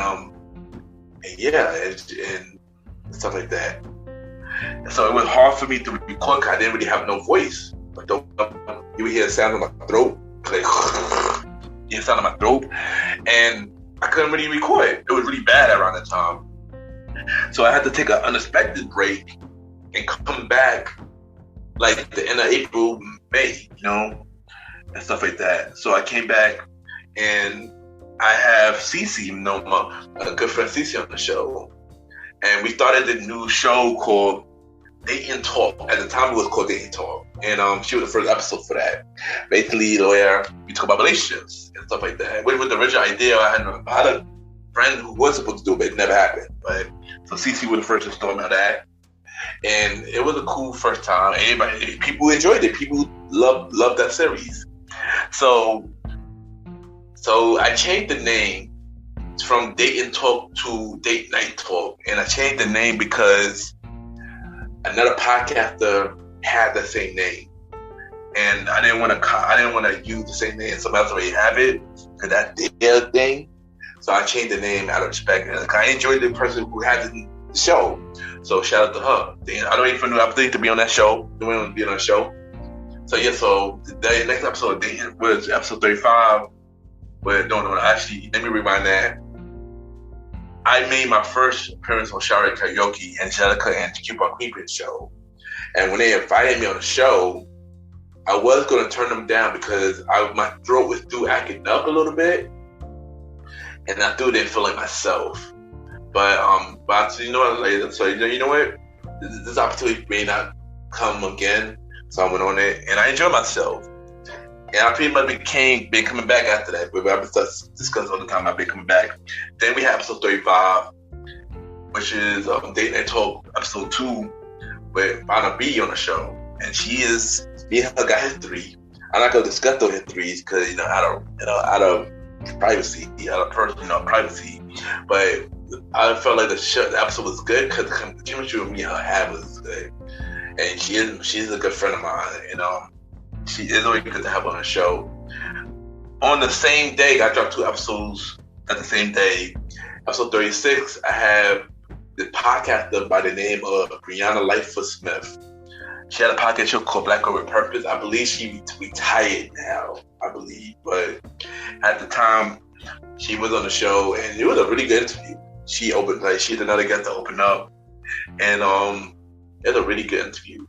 stuff like that. And so it was hard for me to record because I didn't really have no voice. You would hear the sound of my throat, like you hear the sound of my throat, and I couldn't really record. It was really bad around that time. So I had to take an unexpected break and come back like the end of April, May, and stuff like that. So I came back and I have Cece, a good friend Cece on the show. And we started a new show called Date and Talk. At the time it was called Date and Talk. And she was the first episode for that. Basically, where we talk about relationships and stuff like that. Which was the original idea. I had a friend who was supposed to do it, but it never happened. But so Cece was the first to start me on that. And it was a cool first time. People enjoyed it. People loved that series. So I changed the name from Date and Talk to Date Night Talk. And I changed the name because another podcaster had the same name. And I didn't want to use the same name. Somebody else already have it because that's their thing. So I changed the name out of respect. And I enjoyed the person who had the show. So shout out to her. I don't even know opportunity to be on that show. Don't want to be on that show. So the next episode was episode 35. But actually, let me rewind that. I made my first appearance on Shoutout Karaoke, Angelica and the Cupid Queen show. And when they invited me on the show, I was going to turn them down because my throat was still acting up a little bit. And I still didn't feel like myself. But you know what? So you know what? This opportunity may not come again. So I went on it, and I enjoyed myself. And I pretty much been coming back after that. But I've been discussing all the time. I've been coming back. Then we have episode 35, which is Date Night Talk episode 2 with Anna B on the show, and me and her got history. I'm not gonna discuss those histories because out of privacy, privacy. But I felt like the episode was good because the chemistry with me and her had was good, and she's a good friend of mine, and she is always good to have on the show. On the same day, I dropped 2 episodes at the same day. Episode 36, I have the podcaster by the name of Brianna Lightfoot Smith. She had a podcast show called Black Girl with Purpose. I believe she retired now, but at the time, she was on the show, and it was a really good interview. She had another guest to open up, and it was a really good interview.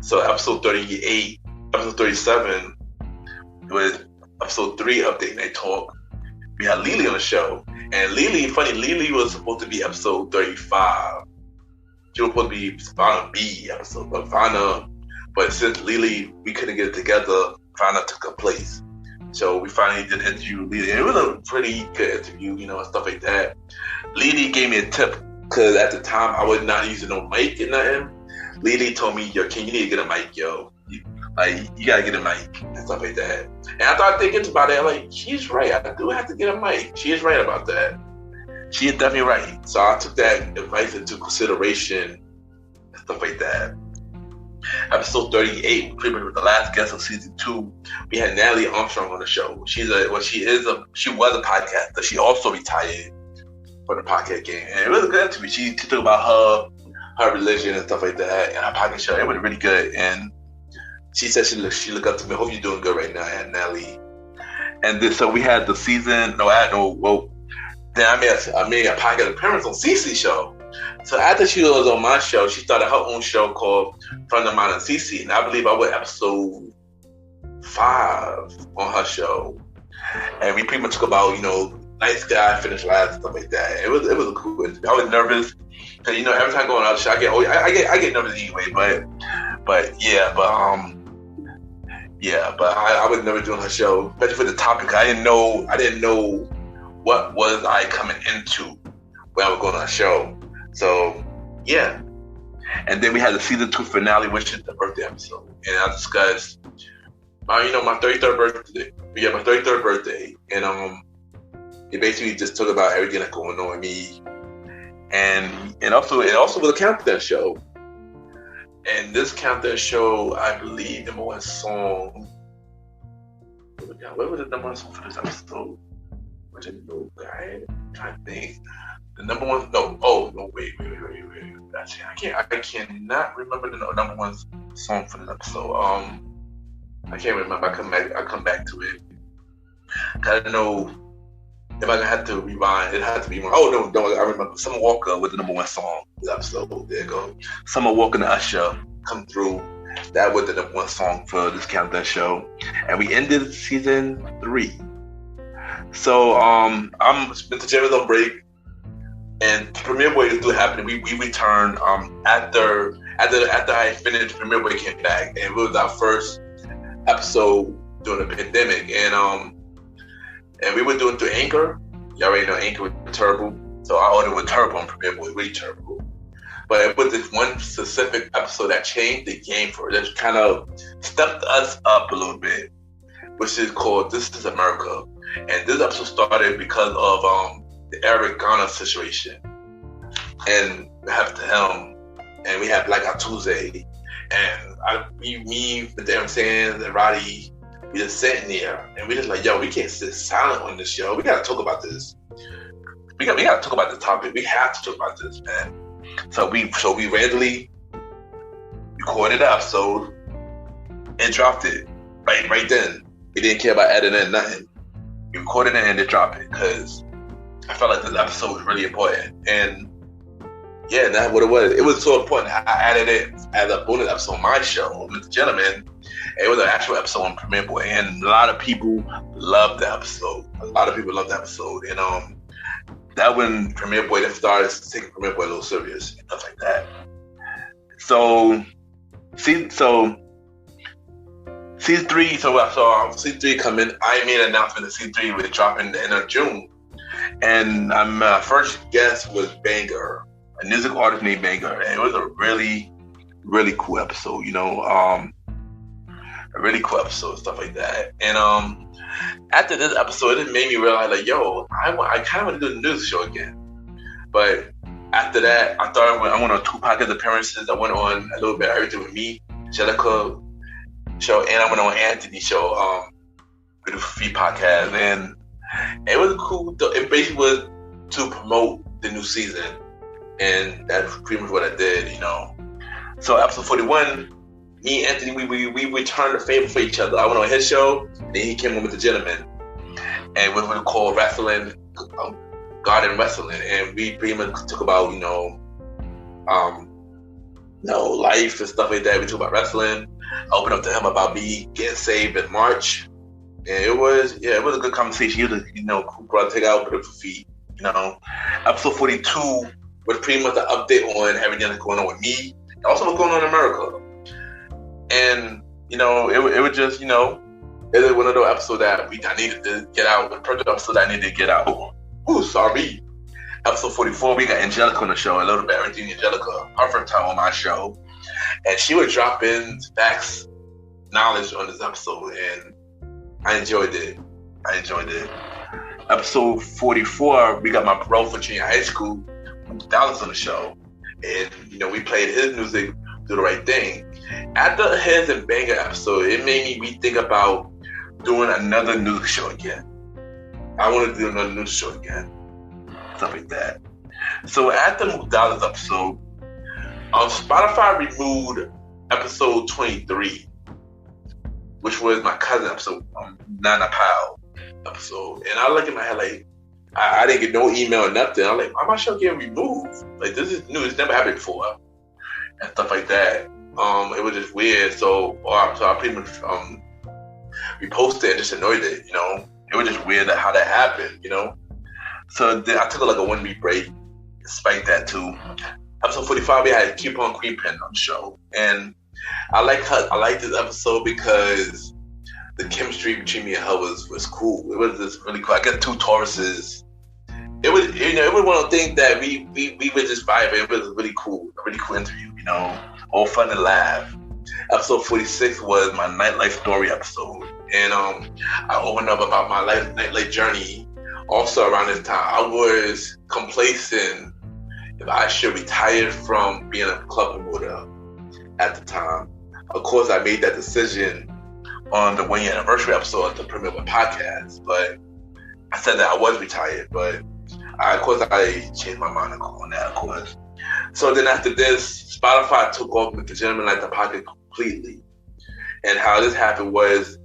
So episode 38, episode 37 was episode 3 update night talk. We had Lily on the show, and Lily was supposed to be episode 35. She was supposed to be Vanna B episode, but since Lily, we couldn't get it together, Vanna took her place. So we finally did interview Lily. It was a pretty good interview, and stuff like that. Lily gave me a tip, because at the time I was not using no mic and nothing. Lily told me, yo, Ken, you need to get a mic, yo. You gotta get a mic and stuff like that. And I started thinking about it, like, she's right. I do have to get a mic. She is right about that. She is definitely right. So I took that advice into consideration and stuff like that. Episode 38, pretty much the last guest of season 2, we had Natalie Armstrong on the show. She was a podcaster. She also retired from the podcast game, and it was a good interview. She talked about her religion and stuff like that, and her podcast show. It was really good, and she said she looked up to me. Hope you're doing good right now, and Natalie. And then so we had the season. Then I made a podcast appearance on Cece's show. So after she was on my show, she started her own show called Friend of Mine and Cece, and I believe I was episode 5 on her show. And we pretty much talk about, nice guy, finished last, stuff like that. It was a cool interview. I was nervous because every time I go on other show, I get nervous anyway. But I was never doing her show, especially for the topic. I didn't know what was I coming into when I was going on a show. So, yeah. And then we had the season 2 finale, which is the birthday episode. And I discussed, my 33rd birthday. We had my 33rd birthday. And it basically just talked about everything that's going on with me. And also was a countdown show. And this countdown show, I believe, number 1 song. What was the number 1 song for this episode? I didn't know. I'm trying to think. The number 1. Wait. I cannot remember the number 1 song for this episode. I can't remember. I come back to it. I don't know if I had to rewind. It had to be one. Oh no! I remember. Summer Walker was the number 1 song for this episode. There you go. Summer Walker and Usher come through. That was the number 1 song for this countdown show, and we ended season 3. So I'm Mr. Jerry's on break, and Premiere Boy is still happening. We returned after I finished. Premiere Boy came back, and it was our first episode during the pandemic, and we were doing through Anchor. Y'all already know Anchor was terrible, so I ordered with Turbo on Premiere Boy, really terrible. But it was this one specific episode that changed the game for it. That kind of stepped us up a little bit, which is called This Is America. And this episode started because of the Eric Garner situation. And we have to him, and we have Blackout Tuesday. And me, the damn Sands, and Roddy, we just sitting there, and we just like, yo, we can't sit silent on this show. We gotta talk about this. We gotta talk about this topic. We have to talk about this, man. So we randomly recorded the episode and dropped it right then. We didn't care about editing nothing. We recorded it and then dropped it because I felt like this episode was really important. And yeah, that's what it was. It was so important. I added it as a bonus episode on my show, MrGentleman. It was an actual episode on Premiere Boy, and a lot of people loved the episode. And that when Premiere Boy then started taking Premiere Boy a little serious and stuff like that. So season 3, season 3 coming. I made an announcement that season 3 would drop in the end of June, and my first guest was Banger, a music artist named Banger, and it was a really, really cool episode. A really cool episode, stuff like that. And After this episode, it made me realize, like, yo, I kind of want to do the news show again. But after that, I thought I went on 2 podcast appearances. I went on a little bit of everything with me, Angelica show, and I went on Anthony's show, with the Free podcast, and it was cool. It basically was to promote the new season, and that's pretty much what I did, you know. So episode 41, me and Anthony, we returned the favor for each other. I went on his show, and then he came on with the gentleman, and we were called Wrestling, Garden Wrestling, and we pretty much talk about, life and stuff like that. We talk about wrestling. I opened up to him about me getting saved in March, and it was a good conversation. He was, cool brother, take out, put up for feet, Episode 42 was pretty much an update on everything that's going on with me, and also what's going on in America. And, it was just, it was one of those episodes that I needed to get out. The perfect episode that I needed to get out. Ooh, sorry. Episode 44, we got Angelica on the show, a little bit everything Angelica, her first time on my show. And she would drop in facts, knowledge on this episode, and I enjoyed it. Episode 44, we got my bro for junior high school, Dallas, on the show. And, we played his music, Do the Right Thing. After his and Banger episode, it made me rethink about doing another news show again. I want to do another news show again. Stuff like that. So after the Dallas episode, Spotify removed episode 23, which was my cousin episode, Nana Powell episode. And I look in my head like, I didn't get no email or nothing. I'm like, why my show getting removed? Like, this is new. It's never happened before. And stuff like that. It was just weird. So I pretty much reposted and just annoyed it, It was just weird how that happened, So then I took like a 1 week break, despite that too. Episode 45, we had Keep On Creeping on the show. And I like this episode because the chemistry between me and her was cool. It was just really cool. I got 2 Tauruses. It was, it was one of the things that we were just vibing. It was a really cool interview, all fun and laugh. Episode 46 was my nightlife story episode. And I opened up about my nightlife journey. Also around this time, I was complacent if I should retire from being a club promoter at the time. Of course, I made that decision on the 1 year anniversary episode to promote my podcast, but I said that I was retired, but I changed my mind on that, of course. So then after this, Spotify took off with the Gentleman Lifestyle Podcast completely. And how this happened was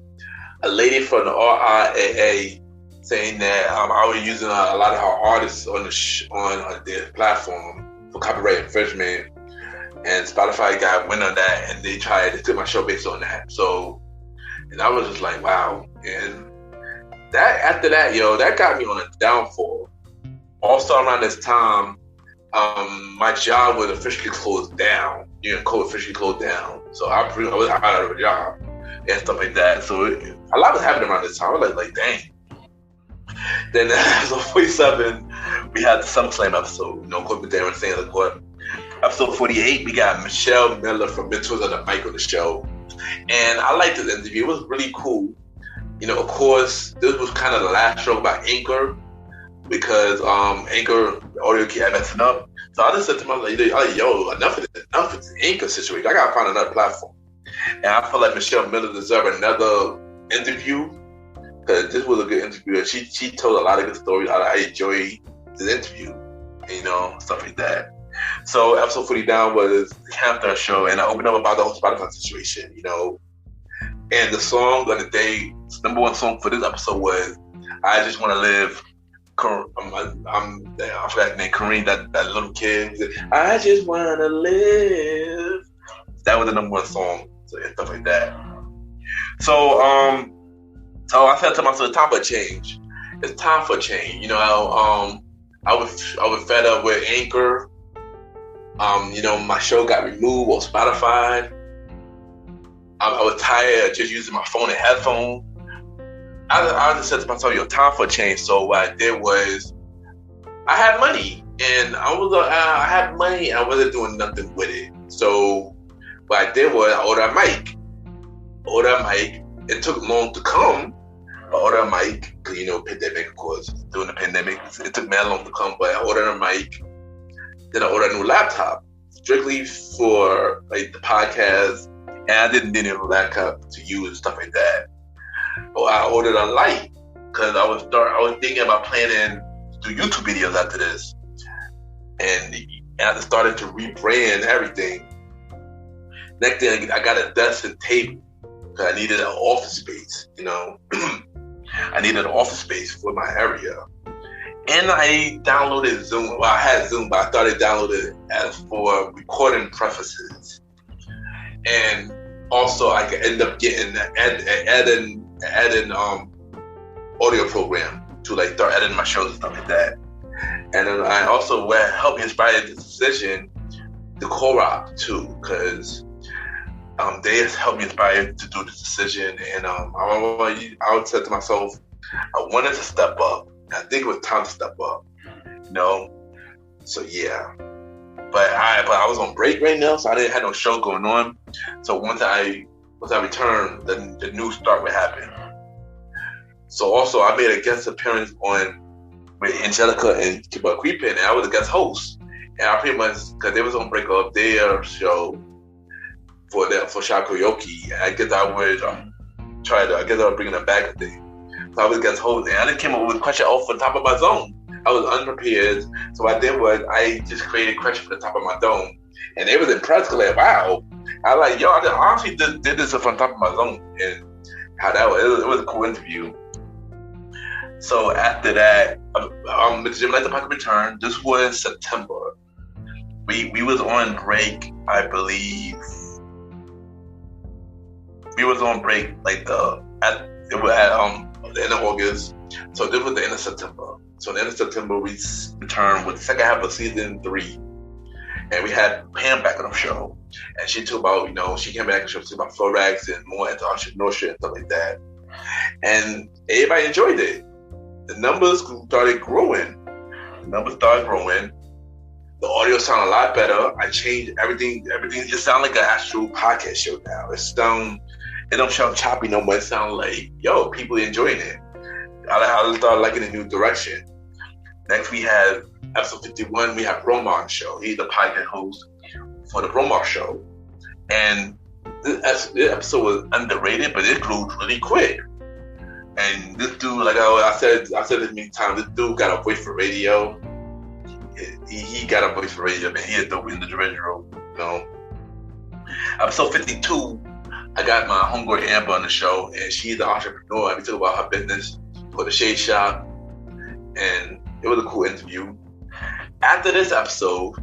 a lady from the RIAA saying that I was using a lot of her artists on their platform for copyright infringement, and Spotify got wind on that, and they took my show based on that. So, and I was just like, wow. And that after that, that got me on a downfall. Also around this time, my job was officially closed down. Officially closed down. So I was out of a job and stuff like that. So a lot was happening around this time. I was like, dang. Then episode 47, we had the SummerSlam episode, Corporate Darren saying the court. Episode 48, we got Michelle Miller from Mentors on the Mic on the show. And I liked this interview. It was really cool. Of course, this was kind of the last show about Anchor, because Anchor audio kept messing up. So I just said to myself, enough of this Anchor situation. I gotta find another platform. And I feel like Michelle Miller deserved another interview, because this was a good interview. And she told a lot of good stories. I enjoyed this interview, stuff like that. So episode 49 was the Countdown show, and I opened up about the whole Spotify situation, And the song of the day, number 1 song for this episode was "I Just Want to Live." I forgot the name. Kareem, that little kid. I just want to live. That was the number 1 song, so and stuff like that. So I said to myself, it's time for a change. It's time for a change. I was fed up with Anchor. My show got removed on Spotify. I was tired of just using my phone and headphones. I just said to myself, time for a change. So what I did was, I had money, and I had money, and I wasn't doing nothing with it. So what I did was, I ordered a mic. It took long to come, I ordered a mic, because, pandemic, of course. During the pandemic, it took me long to come, but I ordered a mic. Then I ordered a new laptop, strictly for, like, the podcast. And I didn't need a laptop to use and stuff like that. But I ordered a light, because I was thinking about planning to do YouTube videos after this. And I just started to rebrand everything. Next thing, I got a desk and table, because I needed an office space, I needed an office space for my area. And I downloaded Zoom. Well, I had Zoom, but I started downloading it as for recording prefaces. And also, I could end up getting adding audio program to, like, start editing my shows and stuff like that. And then I also helped me inspire the decision to co-op too, because they helped me inspire to do this decision. And I said to myself, I wanted to step up. I think it was time to step up, So yeah, but I was on break right now, so I didn't have no show going on. So once I returned, then the new start would happen. So also I made a guest appearance with Angelica and Creepin', and I was a guest host. And I pretty much, because they was on break of their show for Shop Karaoke, and I guess I would I was bringing them back a thing. So I was a guest host, and I just came up with a question off the top of my dome. I was unprepared, so what I did was I just created a question for the top of my dome, and they was impressed, like, wow. I was like, yo, I honestly just did this from the top of my dome, and how that was, it was a cool interview. So after that, MrGentleman Lifestyle Podcast return. This was September. We was on break, I believe. We was on break like the end of August. So this was the end of September. So the end of September, we returned with the second half of season 3. And we had Pam back on the show. And she talked about, she came back and she talked about Forex and more into entrepreneurship and stuff like that. And everybody enjoyed it. The numbers started growing. The audio sounded a lot better. I changed everything. Everything just sounds like an actual podcast show now. It don't sound choppy no more. It sounds like, yo, people enjoying it. I started liking the new direction. Next, we had episode 51. We have Romar on the show. He's the podcast host for the Romar show. And this episode was underrated, but it grew really quick. And this dude, like I said this many times, this dude got a voice for radio. He got a voice for radio, man. He is dope individual, Episode 52, I got my homegirl Amber on the show, and she's an entrepreneur. We talk about her business for the Shade Shop, and it was a cool interview. After this episode,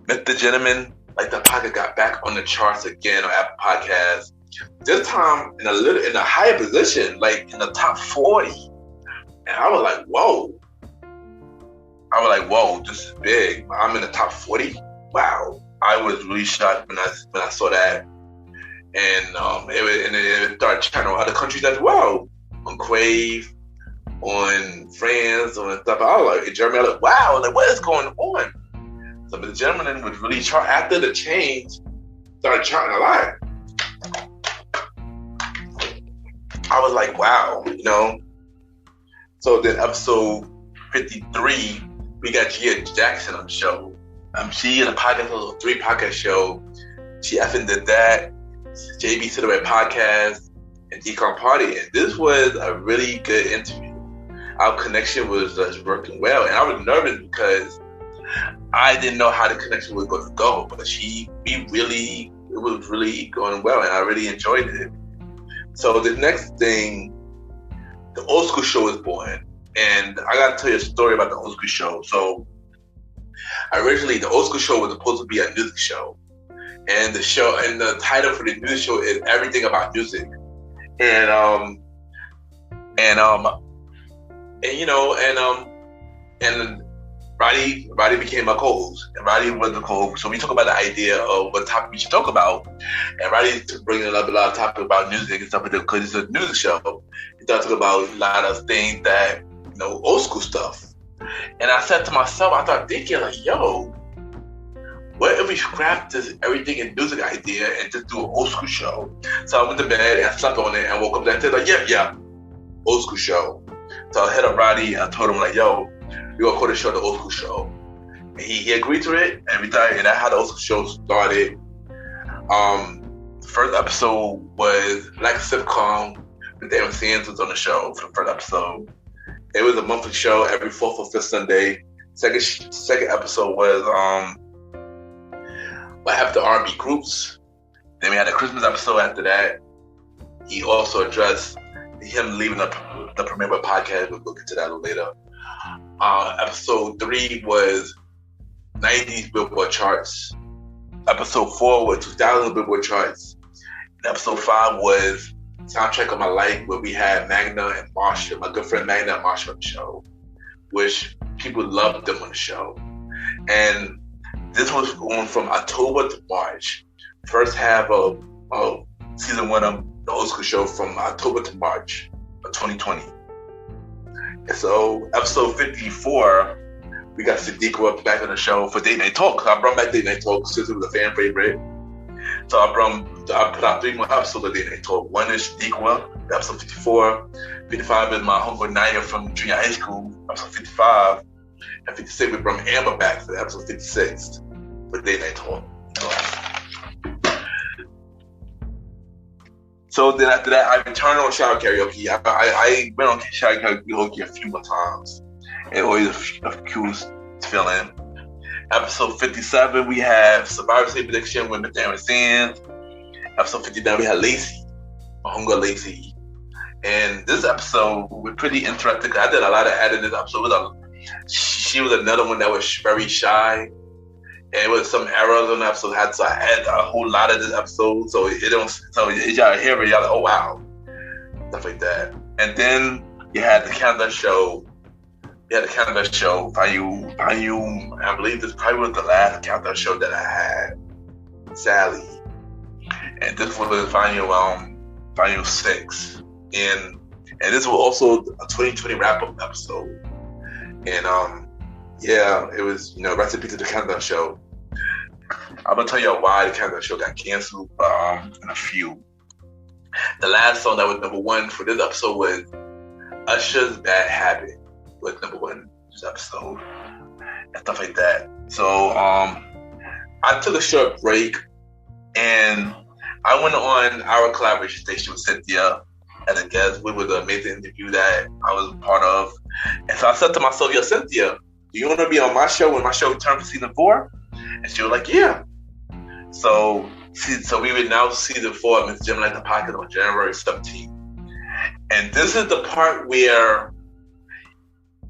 MrGentleman Lifestyle Podcast got back on the charts again on Apple Podcasts. This time in a higher position, like in the top 40. And I was like, whoa. This is big. I'm in the top 40. Wow. I was really shocked when I saw that. And it started channeling other countries as well. On Crave, on France, on stuff. I was like, in Germany, I was like, wow, like, what is going on? So MrGentleman was really chart after the change, started charting a lot. I was like, wow, So then episode 53, we got Gia Jackson on the show. She in a podcast, 3 podcast show. She effing did that. JB Silhouette podcast and Decon Party. And this was a really good interview. Our connection was just working well. And I was nervous because I didn't know how the connection was going to go. But it was really going well. And I really enjoyed it. So the next thing, the Old School Show is born. And I got to tell you a story about the Old School Show. So originally, the Old School Show was supposed to be a music show. And the title for the music show is Everything About Music. And Roddy became my co-host, and Roddy was the co-host. So we talk about the idea of what topic we should talk about, and Roddy bringing up a lot of topics about music and stuff like that because it's a music show. He talks about a lot of things that old school stuff. And I said to myself, I started thinking like, yo, what if we scrap this everything in music idea and just do an old school show? So I went to bed and I slept on it and woke up and said like, yeah. Old School Show. So I hit up Roddy and I told him like, yo, we gonna call the show the Old School Show. And he agreed to it and everything, and that's how the Old School Show started. The first episode was like a sitcom. David Sands was on the show for the first episode. It was a monthly show every 4th or 5th Sunday. Second episode was what happened to R&B groups. Then we had a Christmas episode after that. He also addressed him leaving the Premiere podcast. We'll get to that a little later. Episode 3 was 90s Billboard charts. Episode 4 was 2000 Billboard charts. And episode 5 was Soundtrack of My Life, where we had Magna and Marsha, my good friend Magna and Marsha on the show, which people loved them on the show. And this was going from October to March. First half of season 1 of the Old School Show from October to March of 2020. And so episode 54, we got Sadiqa back on the show for Date Night Talk. I brought back Date Night Talk since it was a fan favorite. So I put out 3 more episodes of Date Night Talk. One is Sadiqa, episode 54. 55 is my homegirl Naya from junior high school, episode 55. And 56, we brought Amber back for episode 56 for Date Night Talk. So then after that, I returned on Shoutout Karaoke. I went on Shoutout Karaoke a few more times. It always a cool feeling. Episode 57, we have Survivor State Prediction with Mr. Aaron Sands. Episode 59, we had Lacey, my homegirl Lacey. And this episode was pretty interesting. I did a lot of editing this episode. She was another one that was very shy. And it was some errors on the episode. So I had a whole lot of this episode. So y'all hear it, y'all like, oh wow. Stuff like that. And then you had the countdown show. I believe this probably was the last countdown show that I had. Sally. And this was volume 6. And this was also a 2020 wrap-up episode. And it was, recipe to the countdown show. I'm gonna tell you why the countdown show got canceled in a few. The last song that was number 1 for this episode was Usher's Bad Habit. Was number 1 this episode and stuff like that. So I took a short break and I went on our collaboration station with Cynthia as a guest. It was an amazing interview that I was a part of. And so I said to myself, yo, Cynthia, do you want to be on my show when my show returned for season 4? And she was like, yeah. So we would now season 4 of MrGentleman Lifestyle Podcast on January 17th. And this is the part where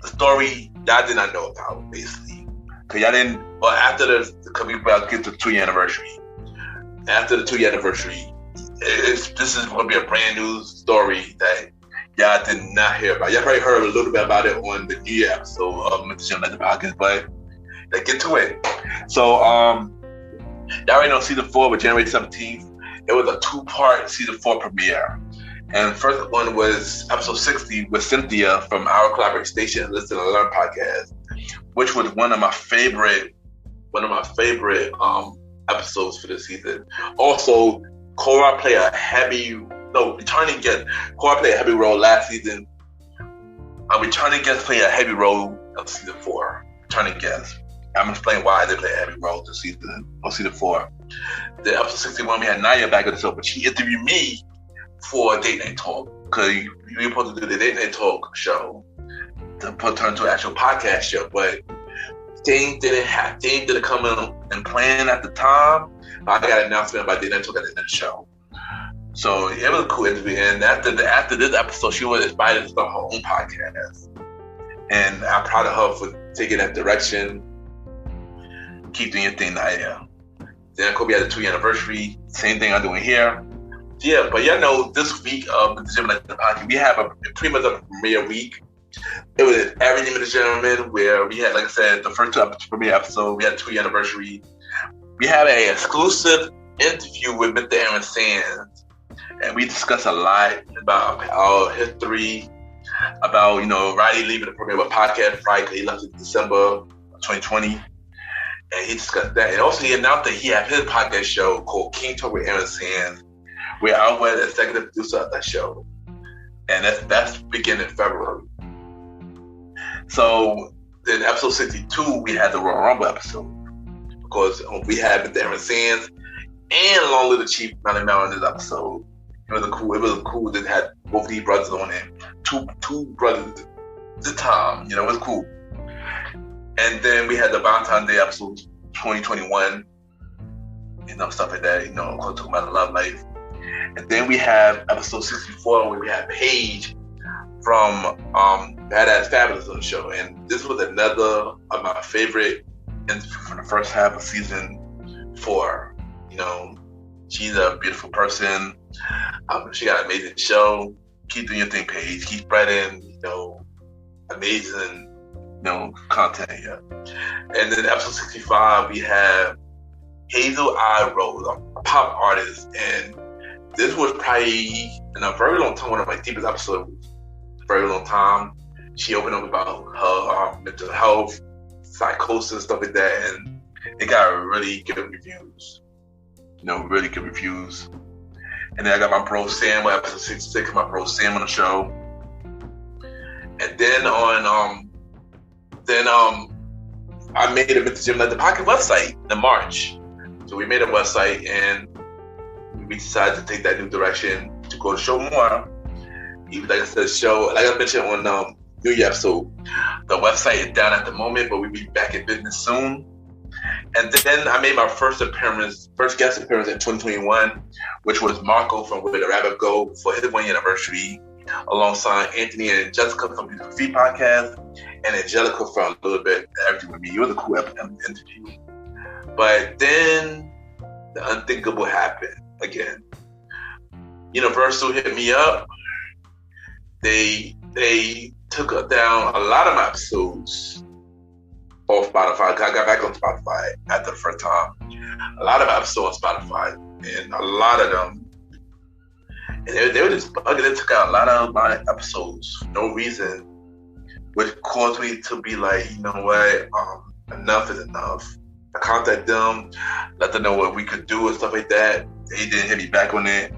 the story y'all did not know about, basically. Because y'all didn't, because we about to get the 2-year anniversary. After the 2-year anniversary, this is going to be a brand new story that y'all did not hear about. Y'all probably heard a little bit about it on the New Year episode of MrGentleman Lifestyle Podcast, but let's get to it. So, y'all already know season 4 was January 17th. It was a 2-part season 4 premiere. And the first one was episode 60 with Cynthia from our collaborating station, Listen and Learn podcast, which was one of my favorite episodes for this season. Also, Cora played a heavy role last season. Returning guest played a heavy role of season 4. Returning guest. I'm going to explain why they played a heavy role this season, or season 4. The episode 61, we had Naya back on the show, but she interviewed me for Date Night Talk, because we were supposed to do the Date Night Talk show to turn to an actual podcast show, but things didn't come in and plan at the time. I got an announcement about Date Night Talk at the end of the show. So it was a cool interview, and after this episode, she was inspired to start her own podcast. And I'm proud of her for taking that direction. Keep doing your thing, Naya. Then Kobe had the 2-year anniversary. Same thing I'm doing here. Yeah, but this week of the MrGentleman Lifestyle Podcast, we have pretty much a premiere week. It was Everything with the Gentleman, where we had, like I said, the first 2 premiere episode. We had a 2-year anniversary. We have an exclusive interview with Mr. Aaron Sands, and we discussed a lot about our history, about Roddy leaving the premiere podcast right because he left in December of 2020. And he discussed that. And also he announced that he had his podcast show called King Talk with Aaron Sands, where I was the executive producer of that show. and that's beginning in February. So then episode 62, we had the Royal Rumble episode because we had Darren Sands and Long Little Chief Melly Mel in this episode. It was cool that had both these brothers on it. Two brothers at the time, it was cool. And then we had the Valentine's Day episode 2021, stuff like that, talking about the love life. And then we have episode 64 where we had Paige from Badass Fabulous on the show. And this was another of my favorite from the first half of season 4. She's a beautiful person. She got an amazing show. Keep doing your thing, Paige. Keep spreading, amazing, content here. And then episode 65, we have Hazel I. Rose, a pop artist. And this was probably, in a very long time, one of my deepest episodes. Very long time. She opened up about her mental health, psychosis, stuff like that. And it got really good reviews. Really good reviews. And then I got my bro Sam with episode 66, my bro Sam on the show. And then I made a MrGentleman the Pocket website in March. So we made a website and we decided to take that new direction to go to show more. Even like I said, like I mentioned on New Year episode, the website is down at the moment, but we'll be back in business soon. And then I made my first guest appearance in 2021, which was Marco from Where the Rabbit Go for his 1 year anniversary, alongside Anthony and Jessica from Beautiful Feet Podcast, and Angelica from A Little Bit Everything With Me. It was a cool interview. But then the unthinkable happened again. Universal hit me up. They took down a lot of my episodes off Spotify. I got back on Spotify after the first time. A lot of episodes on Spotify, and a lot of them, and they were just bugging. They took out a lot of my episodes for no reason, which caused me to be like, you know what, enough is enough. I contacted them, let them know what we could do and stuff like that. They didn't hit me back on it,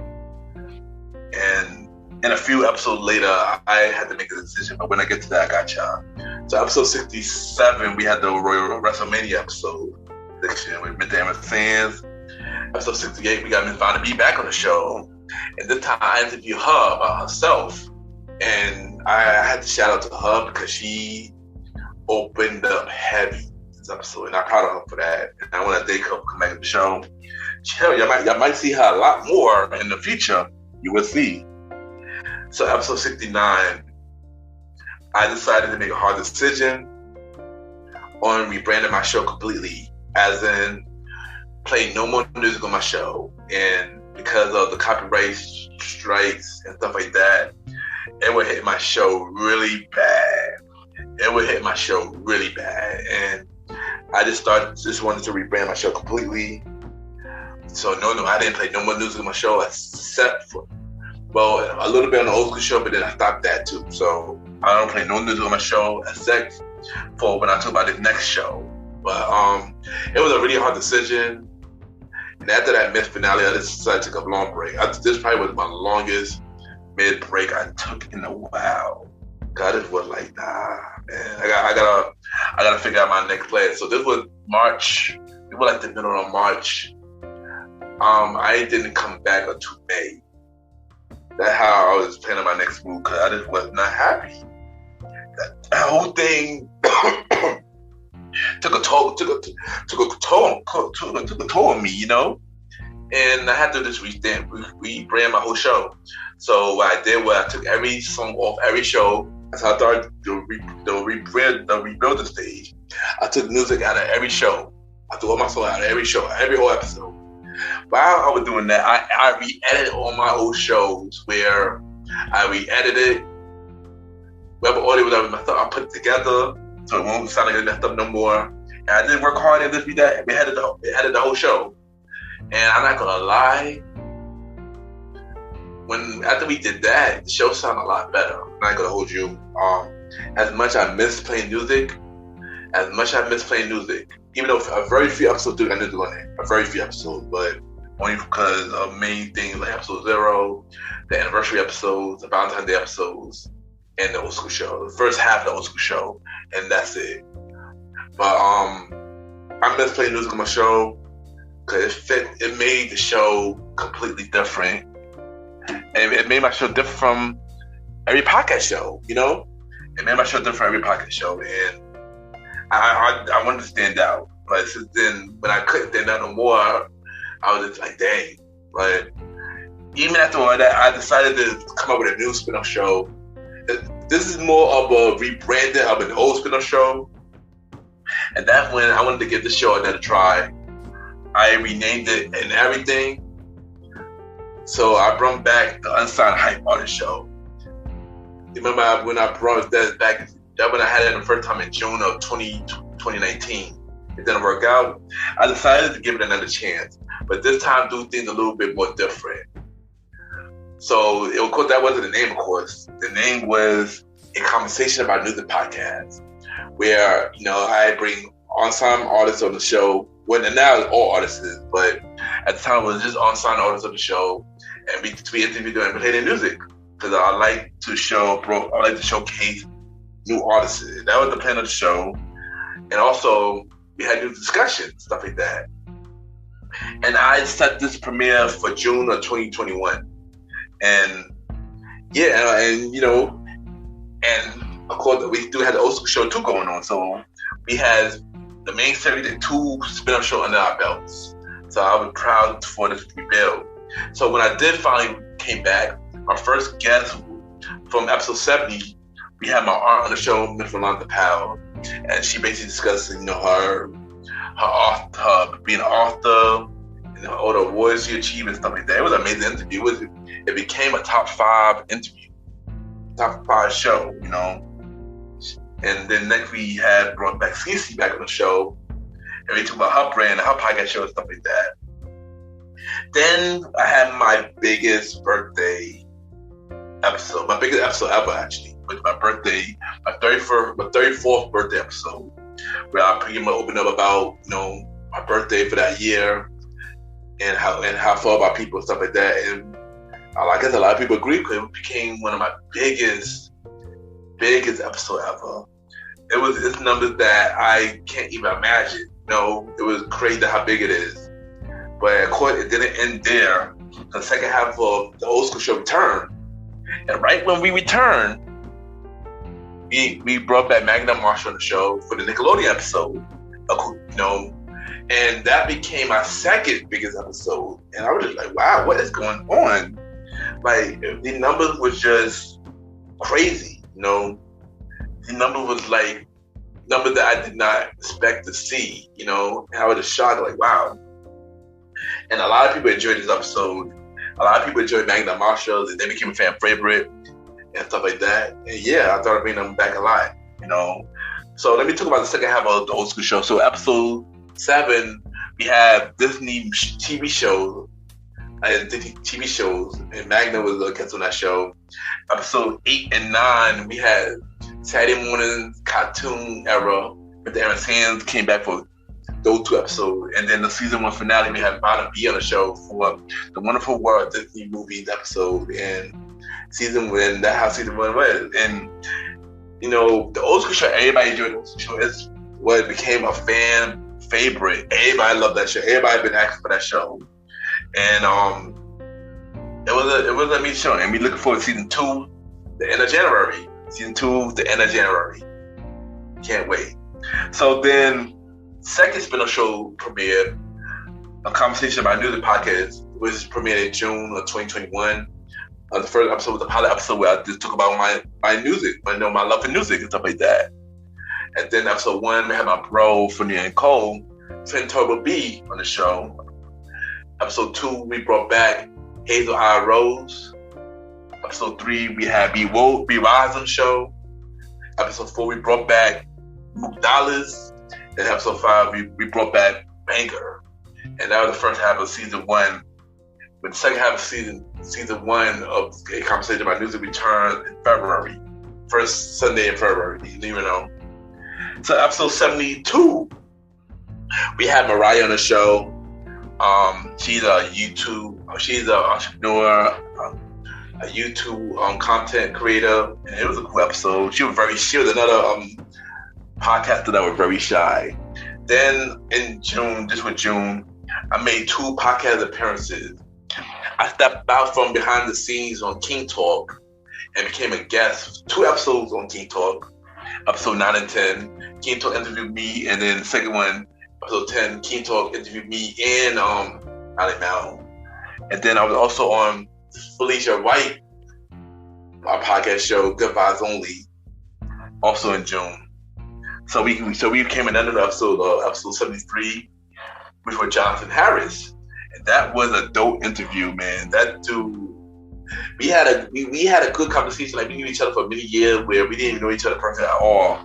and a few episodes later, I had to make a decision. But when I get to that, I got y'all. So episode 67, we had the Royal WrestleMania episode prediction with Miss Darren Sands. Episode 68, we got Miss Vonda B back on the show. And this time I interviewed her about herself. And I had to shout out to her because she opened up heavy this episode. And I'm proud of her for that. And I want that day come back to the show. Y'all might see her a lot more in the future. You will see. So episode 69, I decided to make a hard decision on rebranding my show completely, as in playing no more music on my show. And because of the copyright strikes and stuff like that, it would hit my show really bad. And I just wanted to rebrand my show completely. So no, I didn't play no more music on my show except for, a little bit on the old school show, but then I stopped that too. So I don't play no music on my show except for when I talk about the next show. But it was a really hard decision. And after that mid finale, I just decided to take a long break. This probably was my longest mid break I took in a while. God, it was like, nah, man. I gotta figure out my next plan. So this was March. It was like the middle of March. I didn't come back until May. That's how I was planning my next move, because I just was not happy. That whole thing took a toll on me, And I had to just rebrand my whole show. So what I did was I took every song off every show. That's how I started to rebuild the stage. I took music out of every show. I took all my songs out of every show, every whole episode. While I was doing that, I re-edited all my old shows where I re-edited whatever audio was messed up, I put it together so it won't sound like it messed up no more. And I didn't work hard and just be that. We edited the whole show. And I'm not gonna lie, after we did that, the show sounded a lot better. I'm not gonna hold you. As much I miss playing music, even though a very few episodes do got music on it, a very few episodes, but only because of main things like episode 0, the anniversary episodes, the Valentine's Day episodes, and the old school show. The first half of the old school show, and that's it. But I miss playing music on my show because it made the show completely different. And it made my show different from every podcast show, you know? It made my show different from every podcast show. And I wanted to stand out. But since then, when I couldn't stand out no more, I was just like, dang. But even after all that, I decided to come up with a new spin-off show. This is more of a rebranding of an old spin-off show. And that's when I wanted to give this show another try. I renamed it and everything. So I brought back the Unsigned Hype Artist Show. Remember when I brought that back, that when I had it the first time in June of 2019. It didn't work out. I decided to give it another chance, but this time do things a little bit more different. So, of course, that wasn't the name, of course. The name was A Conversation About Music Podcast, where, you know, I bring ensemble artists on the show. Well, now it's all artists, but at the time it was just ensemble artists on the show, and we interview them and play their music because I like to showcase new artists. That was the plan of the show, and also we had new discussions, stuff like that. And I set this premiere for June of 2021, and yeah, and you know, and of course we do have the old school show 2 going on, so we had the main series and 2 spin-off shows under our belts. So I was proud for this rebuild. So when I did finally came back, our first guest from episode 70, we had my aunt on the show, Miss Rolanda Powell, and she basically discussed, you know, her being an author, and all the awards she achieved and stuff like that. It was an amazing interview. It became a top 5 interview, top 5 show, you know. And then next we had brought back Cece back on the show, and we talked about her brand and her podcast show and stuff like that. Then I had my biggest birthday episode, my biggest episode ever actually, with my birthday, my 34th birthday episode, where I pretty much opened up about, you know, my birthday for that year and how I felt about people and stuff like that. And I guess a lot of people agree because it became one of my biggest episode ever. It's numbers that I can't even imagine. You know, it was crazy how big it is. But of course, it didn't end there. The second half of the old school show returned. And right when we returned, we brought back Magna Marshall on the show for the Nickelodeon episode. You know, and that became my second biggest episode. And I was just like, wow, what is going on? Like, the numbers was just crazy, you know. The number was like numbers that I did not expect to see, you know. And I was just shocked, like, wow. And a lot of people enjoyed this episode. A lot of people enjoyed Magna Marshall, and they became a fan favorite and stuff like that. And yeah, I thought I'd bring them back a lot, you know. So let me talk about the second half of the old school show. So episode 7, we have Disney TV shows, and Magna was a guest on that show. Episode 8 and 9, we had Saturday morning cartoon era, but the Aaron Sands came back for those 2 episodes. And then the season 1 finale, we had Bada B on the show for the Wonderful World Disney Movies episode. And that's how season 1 was. And, you know, the old school show, everybody enjoyed the old school show. It's what it became a fan favorite. Everybody loved that show. Everybody been asking for that show. And it was an amazing show. And we looking forward to season 2, the end of January. Season 2, the end of January. Can't wait. So then, second spin-off show premiered, A Conversation About Music Podcast, which premiered in June of 2021. The first episode was a pilot episode where I just talk about my music, my love for music and stuff like that. And then episode 1, we had my bro, Funia and Cole, Twin Turbo B on the show. Episode 2, we brought back Hazel I Rose. Episode 3, we had B Rise on the show. Episode 4, we brought back Mook Dollars. And episode 5, we brought back Banger. And that was the first half of season 1. But the second half of season 1 of A Conversation About Music returned in February. First Sunday in February, you didn't even know. So episode 72, we had Mariah on the show She's a she's an entrepreneur, a YouTube content creator, and it was a cool episode. She was another podcaster that was very shy. Then in June, I made 2 podcast appearances. I stepped out from behind the scenes on King Talk and became a guest. 2 episodes on King Talk, episode 9 and 10. King Talk interviewed me, and then the second one, episode 10, King Talk interviewed me and Ali Mal. And then I was also on Felicia White, our podcast show, Good Vibes Only, also in June. So we came in another episode 73, which was Jonathan Harris, and that was a dope interview, man. That dude, we had a good conversation. Like, we knew each other for many years, where we didn't even know each other perfectly at all,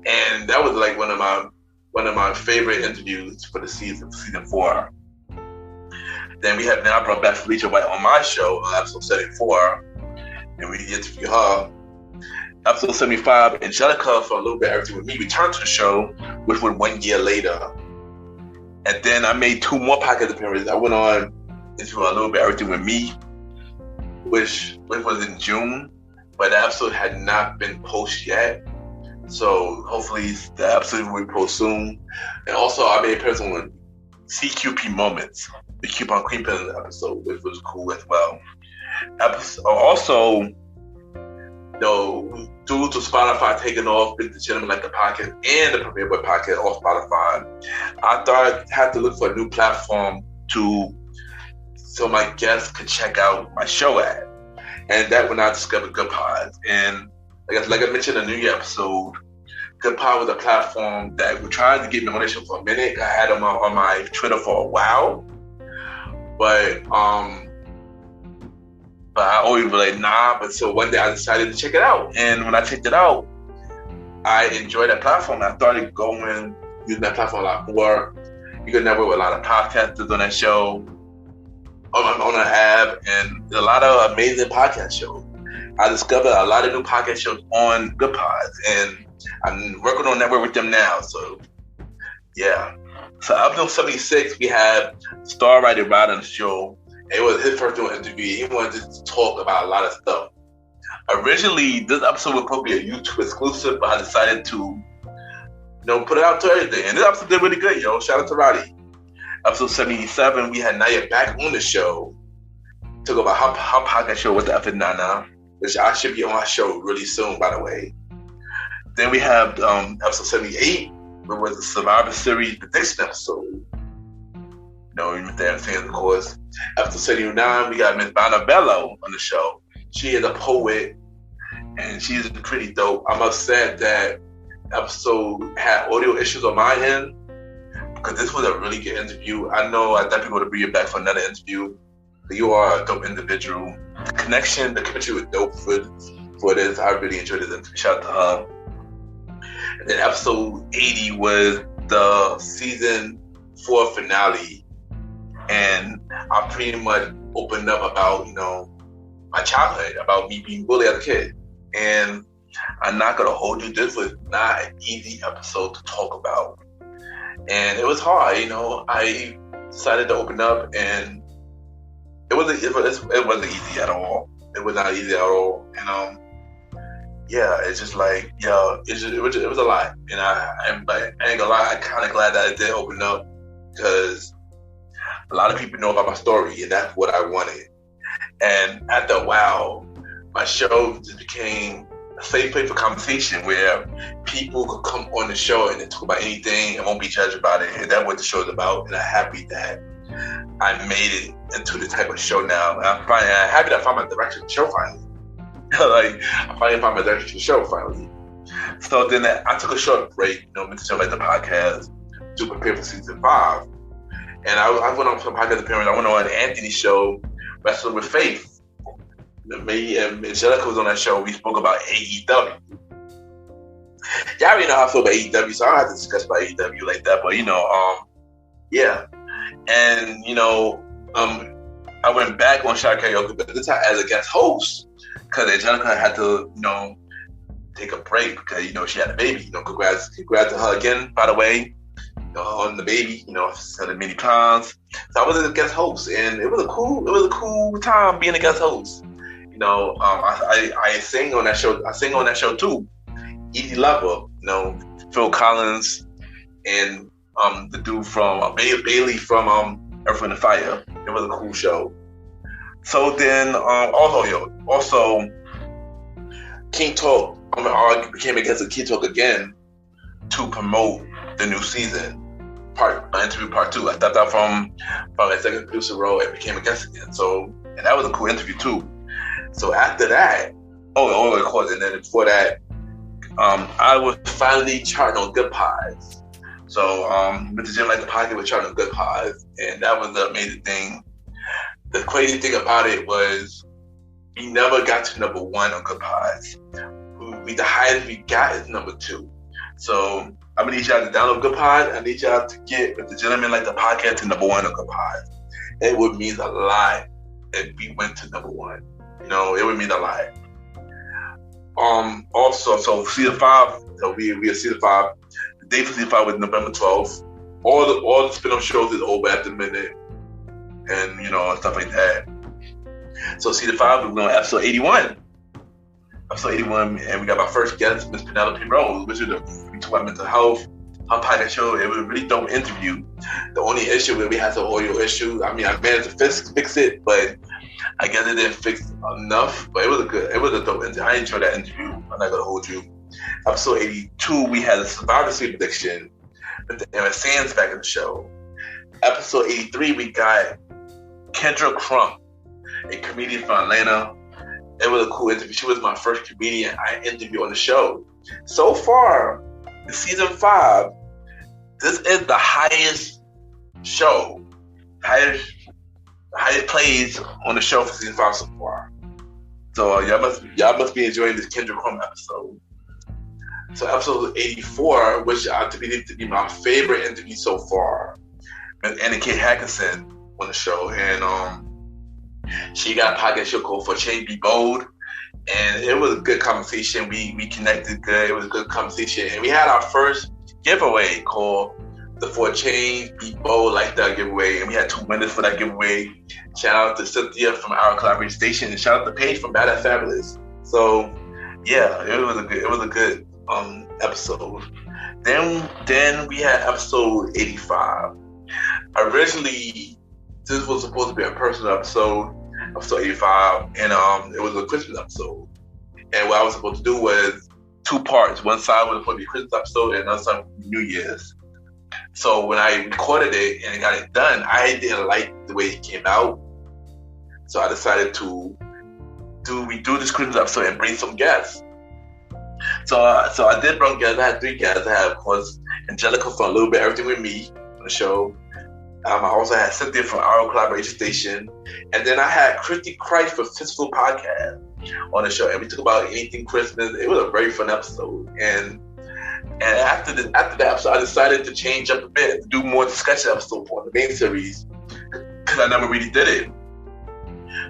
and that was like one of my favorite interviews for the season 4. Then I brought back Felicia White on my show on episode 74, and we interviewed her. Episode 75, Angelica, for a little bit, Everything With Me, returned to the show, which was 1 year later. And then I made 2 more podcast appearances. I went on into a little bit Everything With Me, which was in June, but the episode had not been posted yet. So hopefully the episode will be posted soon. And also I made a appearance on CQP Moments, the Coupon Queen Pen episode, which was cool as well. Also, due to Spotify taking off Mr. Gentleman Like the Podcast and the Premier Boy Podcast off Spotify, I thought I had to look for a new platform so my guests could check out my show at. And that when I discovered Good Pods. And like I mentioned in the New Year episode, Good Pod was a platform that was trying to get me on the show for a minute. I had them on my Twitter for a while, but I always was like, nah. But so one day I decided to check it out. And when I checked it out, I enjoyed that platform. I started using that platform a lot more. You can network with a lot of podcasters on that show, on an app, and a lot of amazing podcast shows. I discovered a lot of new podcast shows on Good Pods, and I'm working on network with them now. So, yeah. So episode 76, we had Star Writer Rod on the show. It was his first interview. He wanted to talk about a lot of stuff. Originally, this episode was probably a YouTube exclusive, but I decided to, put it out to everything. And this episode did really good, yo. Shout out to Roddy. Episode 77, we had Naya back on the show. Talk about her podcast show with the F and Nana, which I should be on my show really soon, by the way. Then we have episode 78, which was the Survivor Series prediction episode. Even there, of course. Episode 79, we got Miss Bonna Bello on the show. She is a poet, and she's pretty dope. I'm upset that episode had audio issues on my end, because this was a really good interview. I know I thought people would bring you back for another interview. But you are a dope individual. The chemistry was dope for this. I really enjoyed this interview. Shout out to her. And then episode 80 was the season 4 finale. And I pretty much opened up about, my childhood, about me being bullied as a kid. And I'm not going to hold you. This was not an easy episode to talk about. And it was hard, I decided to open up, and it wasn't easy at all. It was not easy at all. And it's just like, it was a lot. And I ain't gonna lie, I'm kind of glad that I did open up, because a lot of people know about my story, and that's what I wanted. And after a while, my show just became a safe place for conversation, where people could come on the show and talk about anything and won't be judged about it. And that's what the show is about. And I'm happy that I made it into the type of show now. And I'm happy that I found my direction of the show finally. I finally found my direction of the show finally. So then I took a short break, Mr. Like the Podcast, to prepare for season 5. And I went on some podcast appearance. I went on Anthony's show, Wrestling with Faith. Me and Angelica was on that show. We spoke about AEW. Y'all already know how I feel about AEW, so I don't have to discuss about AEW like that. But yeah. And I went back on Shot Karaoke, but this time as a guest host, because Angelica had to, take a break because she had a baby. Congrats to her again, by the way. on the baby, selling many pounds. So I was a guest host, and it was a cool time being a guest host. I sing on that show. I sing on that show too. Easy Lover, Phil Collins, and the dude from Bailey from Earth, Wind and Fire. It was a cool show. So then, also King Talk. Became a guest of King Talk again to promote the new season. Interview part 2. I stepped out from executive producer role and became a guest again. So, and that was a cool interview too. So after that, of course, and then before that, I was finally charting on Good Pods. So, Mr. Jim Like the Podcast was charting on Good Pods, and that was the amazing thing. The crazy thing about it was we never got to number 1 on Good Pods. The highest we got is number 2. So I'm gonna need y'all to download Good Pods. I need y'all to get Mr. Gentleman Like the Podcast to number 1 on Good Pods. It would mean a lot if we went to number 1. It would mean a lot. Also, so season 5. So we are season 5. The date for season 5 was November 12th. All the spin-off shows is over at the minute, and stuff like that. So season 5, we're on episode 81. Episode 81, and we got my first guest, Miss Penelope Rose, which is we talk about mental health. Her podcast show. It was a really dope interview. The only issue was we had some audio issue. I managed to fix it, but I guess it didn't fix enough. But it was a dope interview. I enjoyed that interview. I'm not gonna hold you. Episode 82, we had a survivor sleep addiction with Emma Sands back in the show. Episode 83, we got Kendra Crump, a comedian from Atlanta. It was a cool interview. She was my first comedian I interviewed on the show. So far, in season 5, this is the highest show, highest plays on the show for season 5 so far. So y'all must be enjoying this Kendra Crump episode. So episode 84, which I believe to be my favorite interview so far, with Anna Kate Hackinson on the show, and she got a podcast show called For Change Be Bold, and it was a good conversation. We connected good. It was a good conversation, and we had our first giveaway called the For Change Be Bold Lifestyle giveaway, and we had 2 winners for that giveaway. Shout out to Cynthia from our collaboration station, and shout out to Paige from Bad at Fabulous. So yeah, it was a good episode. Then we had episode 85. Originally, this was supposed to be a personal episode 85, and it was a Christmas episode. And what I was supposed to do was 2 parts. One side was supposed to be a Christmas episode, and another side was New Year's. So when I recorded it and got it done, I didn't like the way it came out. So I decided to redo this Christmas episode and bring some guests. So I did bring guests. I had 3 guests. I had, of course, Angelica from A Little Bit Everything With Me on the show. I also had Cynthia from our collaboration station. And then I had Christy Christ from Fistful Podcast on the show. And we talked about anything Christmas. It was a very fun episode. And after that episode, I decided to change up a bit, to do more discussion episodes on the main series, because I never really did it.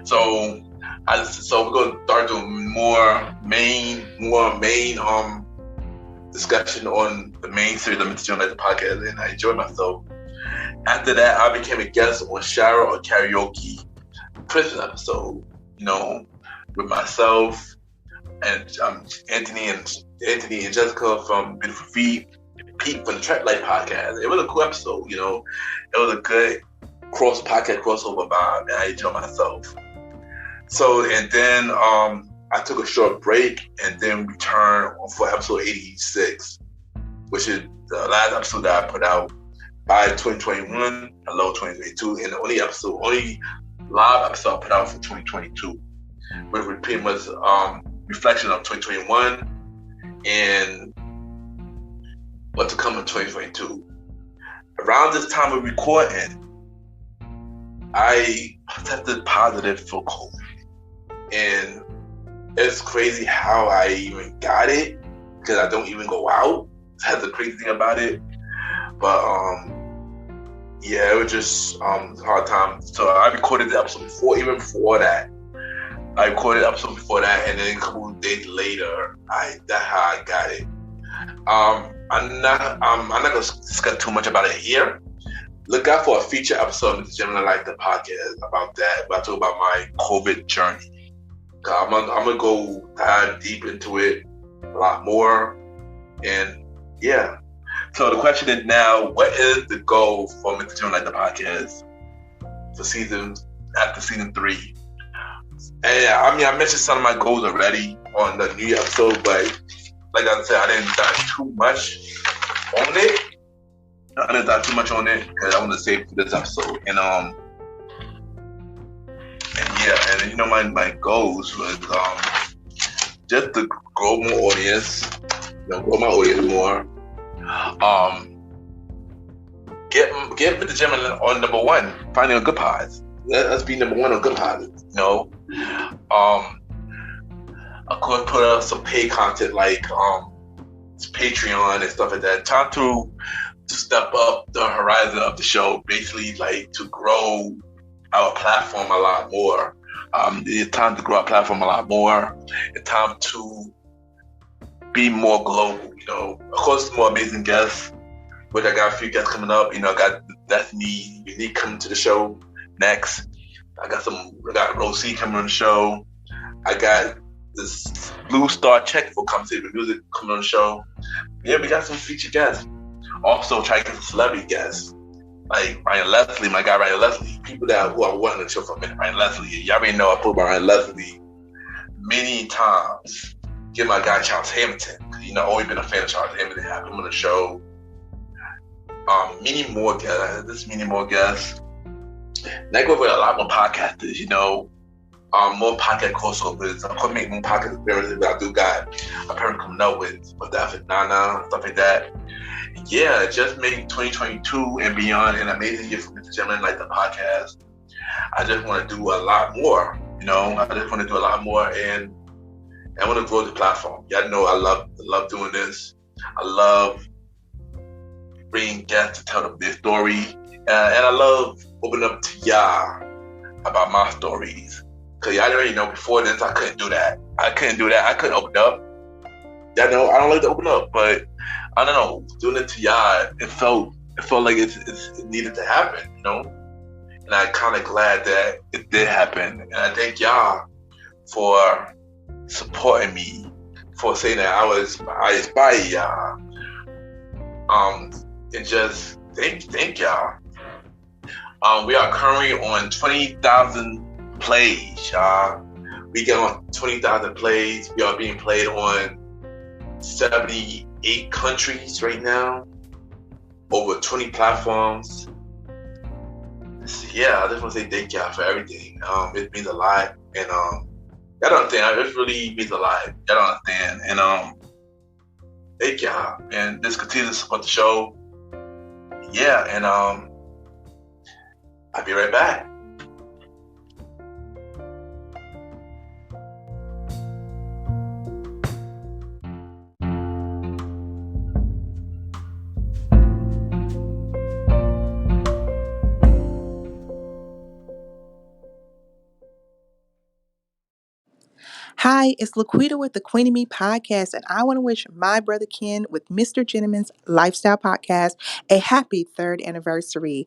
So we're going to start doing more main discussion on the main series of MrGentleman Lifestyle Podcast, and I enjoyed myself. After that, I became a guest on Shara or Karaoke Christmas episode, with myself and Anthony and Jessica from Beautiful Feet, Pete from the Trap Life Podcast. It was a cool episode, It was a good podcast crossover vibe, and I enjoyed myself. So, and then I took a short break and then returned for episode 86, which is the last episode that I put out by 2021, hello 2022, and the only live episode I put out for 2022, which was pretty much reflection of 2021 and what to come in 2022. Around this time of recording, I tested positive for COVID. And it's crazy how I even got it, because I don't even go out. That's the crazy thing about it. But yeah, it was just a hard time. So I recorded the episode before that. I recorded the episode before that, and then a couple of days later, that's how I got it. I'm not gonna discuss too much about it here. Look out for a feature episode of the Gentleman Lifestyle Podcast about that. But I talk about my COVID journey. I'm gonna go dive deep into it a lot more. And yeah. So the question is now, what is the goal for Mr. Gentleman Lifestyle Podcast for after season 3? And I mean, I mentioned some of my goals already on the new episode, but like I said, I didn't dive too much on it. Because I want to save for this episode. And yeah, and my goals was just to grow more audience, grow my audience more. Get Mr. Gentleman on number 1, finding a good pods. Let's be number 1 on good pods. Of course, put up some paid content like Patreon and stuff like that. Time to step up the horizon of the show, basically like to grow our platform a lot more. It's time to grow our platform a lot more. It's time to be more global. Of course, more amazing guests. Which I got a few guests coming up. I got Destiny Unique coming to the show next. I got Rosie coming on the show. I got this Blue Star Check for Conversation with Music coming on the show. Yeah, we got some featured guests. Also, try to get some celebrity guests. Like Ryan Leslie, my guy Ryan Leslie. People who I wanted to show for a minute. Ryan Leslie. Y'all already know I put about Ryan Leslie many times. Get my guy Charles Hamilton. Always been a fan of Charles Hamilton. Have him on the show. Many more guests. Next with a lot more podcasters, more podcast crossovers. I could make more podcast appearances, but I do got a parent coming up with that for Nana, stuff like that. Yeah, just making 2022 and beyond an amazing year for Mr. Gentleman Lifestyle Podcast. I just want to do a lot more, and I want to grow the platform. Y'all know I love doing this. I love bringing guests to tell them their story, and I love opening up to y'all about my stories. Cause y'all already know before this I couldn't do that. I couldn't open up. Y'all know I don't like to open up, but I don't know. Doing it to y'all, it felt like it needed to happen, And I'm kind of glad that it did happen. And I thank y'all for supporting me, for saying that I inspire y'all. And just thank y'all. We are currently on 20,000 plays, y'all. We get on 20,000 plays. We are being played on 78 countries right now, over 20 platforms. So yeah, I just want to say thank y'all for everything. It means a lot, and y'all don't understand. It really means a lot. Y'all don't understand, and thank y'all, and just continue to support the show. Yeah, and I'll be right back. Hi, it's Laquita with the Queen of Me podcast, and I want to wish my brother Ken with Mr. Gentleman's Lifestyle Podcast a happy 3rd anniversary.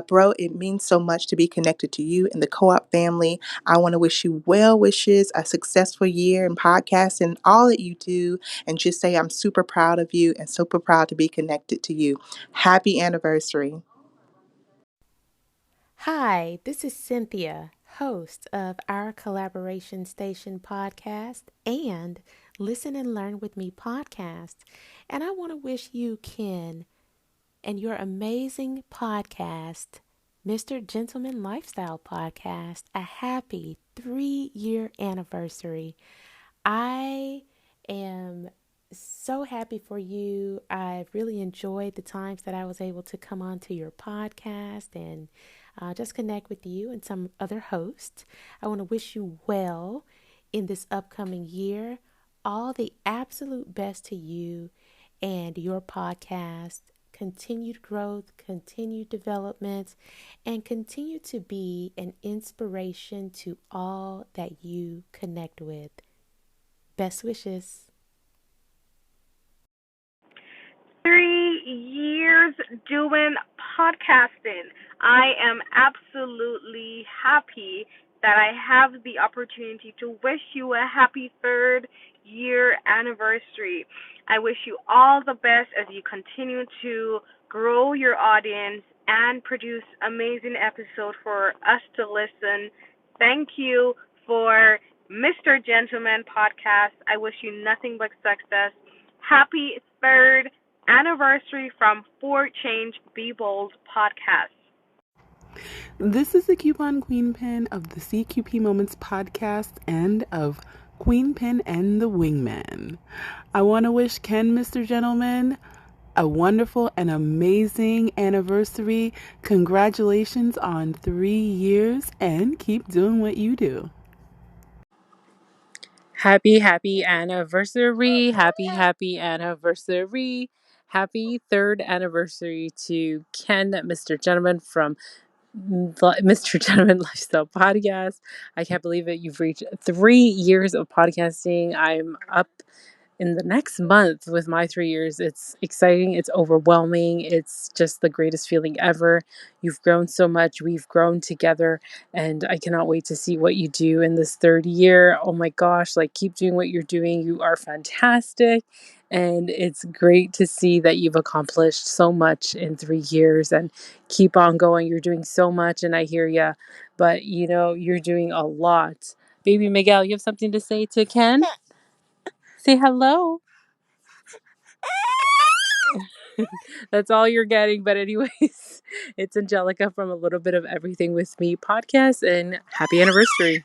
Bro, it means so much to be connected to you and the co-op family. I want to wish you well wishes, a successful year in podcasting, all that you do, and just say I'm super proud of you and super proud to be connected to you. Happy anniversary. Hi, this is Cynthia, host of our collaboration station podcast and Listen and Learn with Me podcast. And I want to wish you, Ken, and your amazing podcast, MrGentleman Lifestyle Podcast, a happy 3-year anniversary. I am so happy for you. I've really enjoyed the times that I was able to come onto your podcast and just connect with you and some other hosts. I want to wish you well in this upcoming year. All the absolute best to you and your podcast. Continued growth, continued development, and continue to be an inspiration to all that you connect with. Best wishes. 3 years doing podcasting. I am absolutely happy that I have the opportunity to wish you a happy 3rd-year anniversary. I wish you all the best as you continue to grow your audience and produce amazing episodes for us to listen. Thank you for Mr. Gentleman Podcast. I wish you nothing but success. Happy 3rd anniversary from For Change Be Bold podcast. This is the Coupon Queen Pin of the CQP Moments podcast and of Queen Pin and the Wingman. I want to wish Ken, Mr. Gentleman, a wonderful and amazing anniversary. Congratulations on 3 years and keep doing what you do. Happy anniversary. Happy anniversary. Happy 3rd anniversary to Ken, Mr. Gentleman from Mr. Gentleman Lifestyle Podcast. I can't believe it. You've reached 3 years of podcasting. I'm up in the next month with my 3 years. It's exciting. It's overwhelming. It's just the greatest feeling ever. You've grown so much. We've grown together, and I cannot wait to see what you do in this 3rd year. Oh my gosh, keep doing what you're doing. You are fantastic. And it's great to see that you've accomplished so much in 3 years and keep on going. You're doing so much, and I hear ya, but you're doing a lot. Baby Miguel, you have something to say to Ken? Say hello. That's all you're getting. But anyways, it's Angelica from A Little Bit of Everything with Me podcast, and happy anniversary.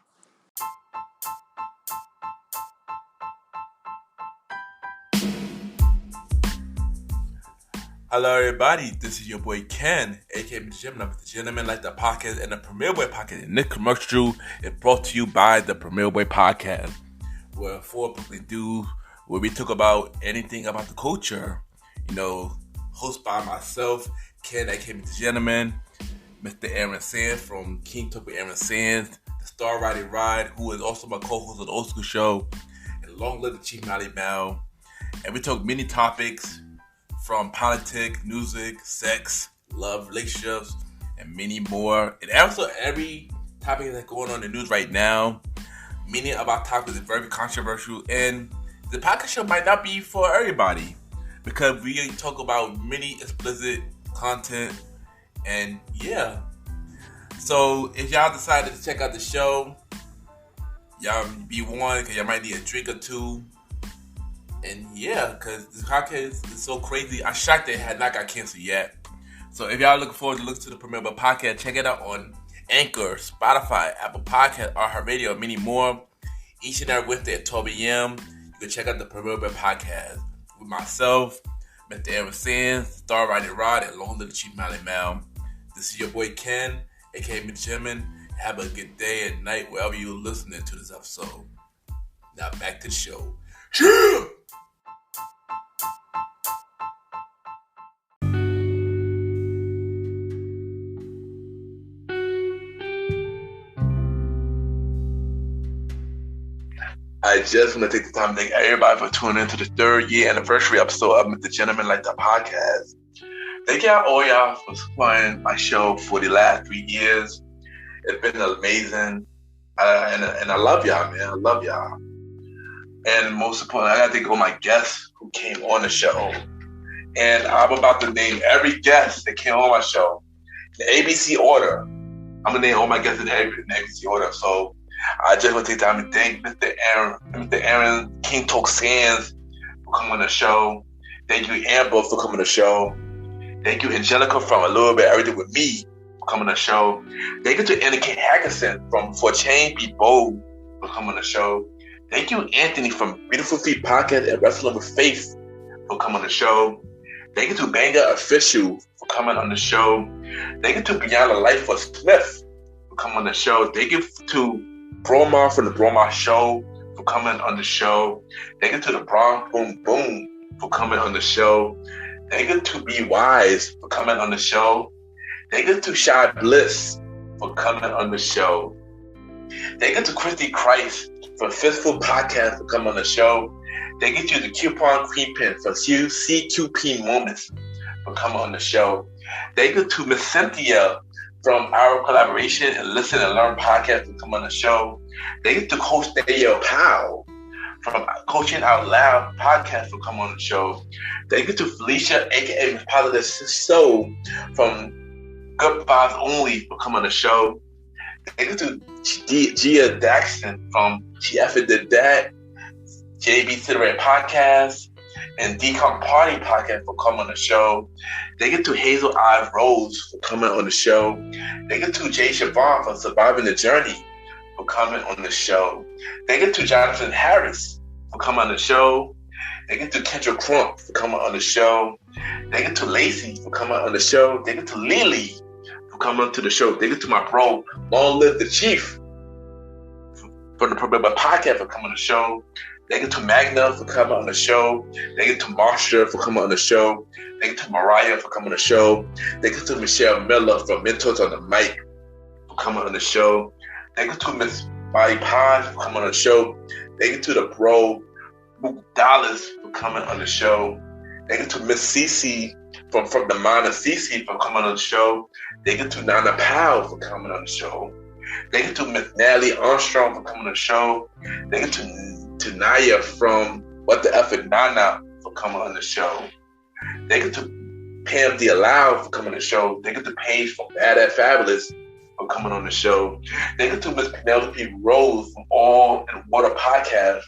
Hello, everybody. This is your boy Ken, aka MrGentleman Lifestyle Podcast and the Premier Boy Podcast. And this commercial is brought to you by the Premier Boy Podcast, where four publicly do where we talk about anything about the culture. Hosted by myself, Ken, aka MrGentleman, Mr. Aaron Sands from King Talk with Aaron Sands, the Star Riding Ride, who is also my co-host of the Old School Show, and Long Live the Chief Molly Bell. And we talk many topics from politics, music, sex, love, relationships, and many more. And also every topic that's going on in the news right now. Many of our topics are very controversial, and the podcast show might not be for everybody because we talk about many explicit content. And yeah, so if y'all decided to check out the show, y'all be warned because y'all might need a drink or two. And yeah, because this podcast is so crazy. I'm shocked it had not got canceled yet. So if y'all looking forward to listen to the Premier Boy Podcast, check it out on Anchor, Spotify, Apple Podcasts, iHeartRadio, and many more. Each and every Wednesday at 12 a.m. You can check out the Premier Boy Podcast with myself, Mr. Aaron Sands, Star Riding Rod, and Long Live the Chief Molly Mal. This is your boy Ken, aka MrGentleman. Have a good day and night wherever you're listening to this episode. Now back to the show. Yeah! I just want to take the time to thank everybody for tuning into the 3rd year anniversary episode of MrGentleman Lifestyle Podcast. Thank y'all for supporting my show for the last 3 years. It's been amazing. And I love y'all, man. I love y'all. And most importantly, I got to thank all my guests who came on the show. And I'm about to name every guest that came on my show in the ABC order. I'm going to name all my guests in the ABC order. So I just want to take time to thank Mr. Aaron King Talk Sands for coming on the show. Thank you, Amber, for coming on the show. Thank you, Angelica from A Little Bit of Everything with Me for coming on the show. Thank you to Anna K. Hackerson from For Change Be Bold for coming on the show. Thank you, Anthony from Beautiful Feet Podcast and Wrestling with Faith for coming on the show. Thank you to Banger Official for coming on the show. Thank you to Brianna Lightfoot Smith for coming on the show. Thank you to Bromar from the Bromar Show for coming on the show. Thank you to the Bronx Boom Boom for coming on the show. Thank you to Be Wise for coming on the show. Thank you to Shy Bliss for coming on the show. Thank you to Christy Christ from Fistful Podcast for coming on the show. They get you the coupon queen pin for CQP Moments for coming on the show. They get to Miss Cynthia from our collaboration and Listen and Learn podcast to come on the show. They get to Coach Danielle Powell from Coaching Out Loud podcast to come on the show. They get to Felicia, aka Miss Positive Soul from Good Vibes Only will come on the show. They get to Gia Daxton from She Effing Did That, JB Cigarette Podcast, and Decom Party Podcast will come on the show. They get to Hazel Eye Rose for coming on the show. They get to Jay Siobhan for Surviving the Journey for coming on the show. They get to Jonathan Harris for coming on the show. They get to Kendra Crump for coming on the show. They get to Lacey for coming on the show. They get to Lily for coming to the show. They get to my bro, Long Live the Chief, from the Probable Podcast for coming on the show. They get to Magna for coming on the show. They get to Marsha for coming on the show. They get to Mariah for coming on the show. They get to Michelle Miller from Mentors on the Mic for coming on the show. They get to Miss Body Pond for coming on the show. They get to the bro, Luke Dallas for coming on the show. They get to Miss Cece from the Mind of Cece for coming on the show. They get to Nana Powell for coming on the show. They get to Miss Natalie Armstrong for coming on the show. They get to Naya from What the F and Nana for coming on the show. They get to Pam D. Allow for coming on the show. They get to Paige from Bad at Fabulous for coming on the show. They get to Miss Penelope Rose from All and Water Podcast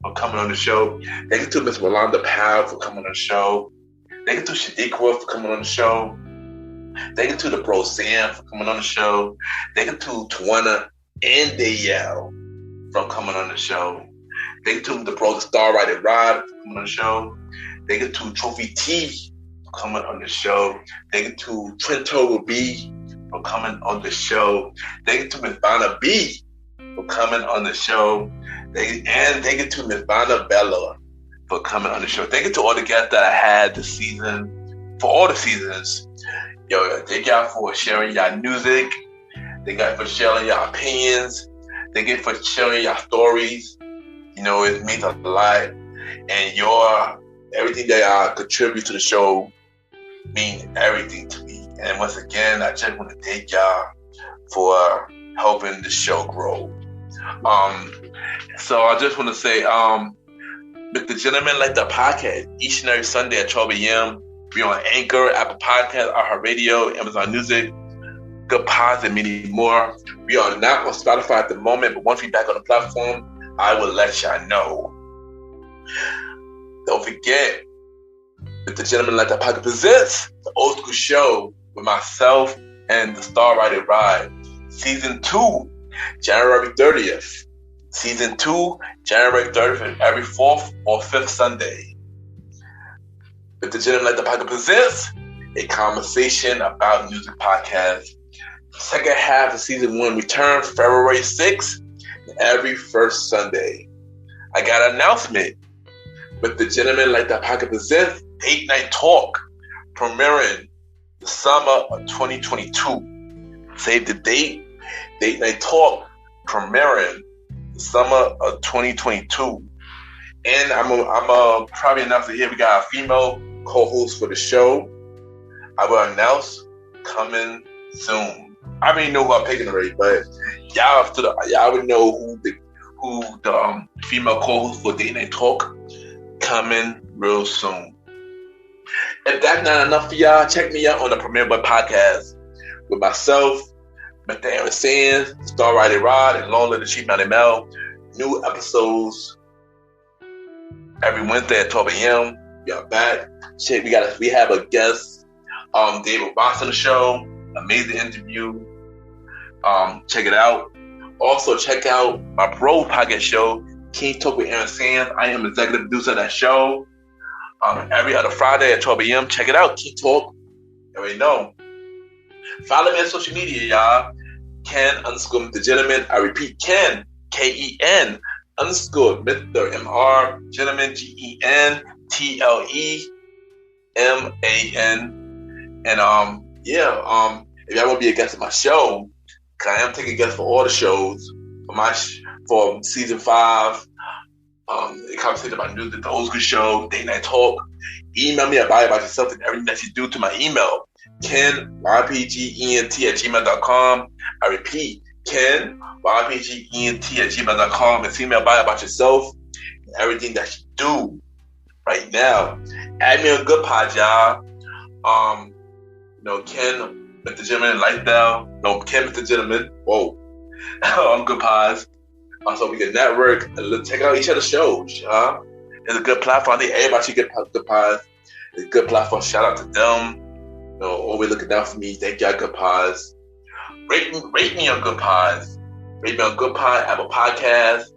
for coming on the show. They get to Miss Rolanda Powell for coming on the show. They get to Shadiqua for coming on the show. They get to the Bro Sam for coming on the show. They get to Tawana and Dayelle from coming on the show. They get to the Bro Star Rider Rod for coming on the show. They get to Trophy T for coming on the show. They get to Trento B for coming on the show. They get to Miss Vanna B for coming on the show. They get to Miss Vanna Bella for coming on the show. Thank you to all the guests that I had this season, for all the seasons. Yo, thank y'all for sharing y'all music. Thank y'all for sharing y'all opinions. Thank you for sharing y'all stories. You know, it means a lot. And everything that y'all contribute to the show means everything to me. And once again, I just want to thank y'all for helping the show grow. So I just want to say, MrGentleman Lifestyle Podcast, each and every Sunday at 12 a.m. We're on Anchor, Apple Podcasts, iHeartRadio, Amazon Music, Good Pods, and many more. We are not on Spotify at the moment, but once we're back on the platform, I will let y'all know. Don't forget, MrGentleman Lifestyle Podcast presents the Old School Show with myself and the Star Rider Ride. Season 2, January 30th. Season 2, January 30th, every 4th or 5th Sunday. MrGentleman Lifestyle Podcast presents a conversation about music podcast. Second half of season 1 returns February 6th, every first Sunday. I got an announcement. MrGentleman Lifestyle Podcast presents Date Night Talk, premiering the summer of 2022. Save the date. Date Night Talk, premiering the summer of 2022. And I'm probably announce it here. We got a female co-host for the show. I will announce coming soon. I already know who I'm picking already, but y'all already know who the female co-host for Date Night Talk coming real soon. If that's not enough for y'all, check me out on the Premiere Boy Podcast with myself, Mr. Aaron Sands, Star Rider Rod, and Long Live the Chief Mountain Mel. New episodes every Wednesday at 12 a.m. We are back. We have a guest, David Ross on the show. Amazing interview. Check it out. Also, check out my bro podcast show, King Talk with Aaron Sands. I am executive producer of that show. Every other Friday at 12 a.m. Check it out. King Talk. You already know. Follow me on social media, y'all. Ken_MrGentleman. I repeat, Ken, Ken _ Mr. MR Gentleman, GENTLEMAN. And if y'all want to be a guest on my show, cause I am taking guests for all the shows for season 5 conversation about news, the old school show, date night talk. Email me about yourself and everything that you do to my email. Ken, ypgent@gmail.com. I repeat, Ken, ypgent@gmail.com. And email about yourself and everything that you do right now. Add me on Good Pod, y'all. Ken, MrGentleman Lifestyle. No, Ken, MrGentleman. Whoa. On Good Pods. So we can network and check out each other's shows. It's a good platform. I think everybody should get Good Pods. It's a good platform. Shout out to them. Always looking down for me. Thank y'all, Good Pods. Rate me on Good Pods. Rate me on Good Pod, Apple Podcasts,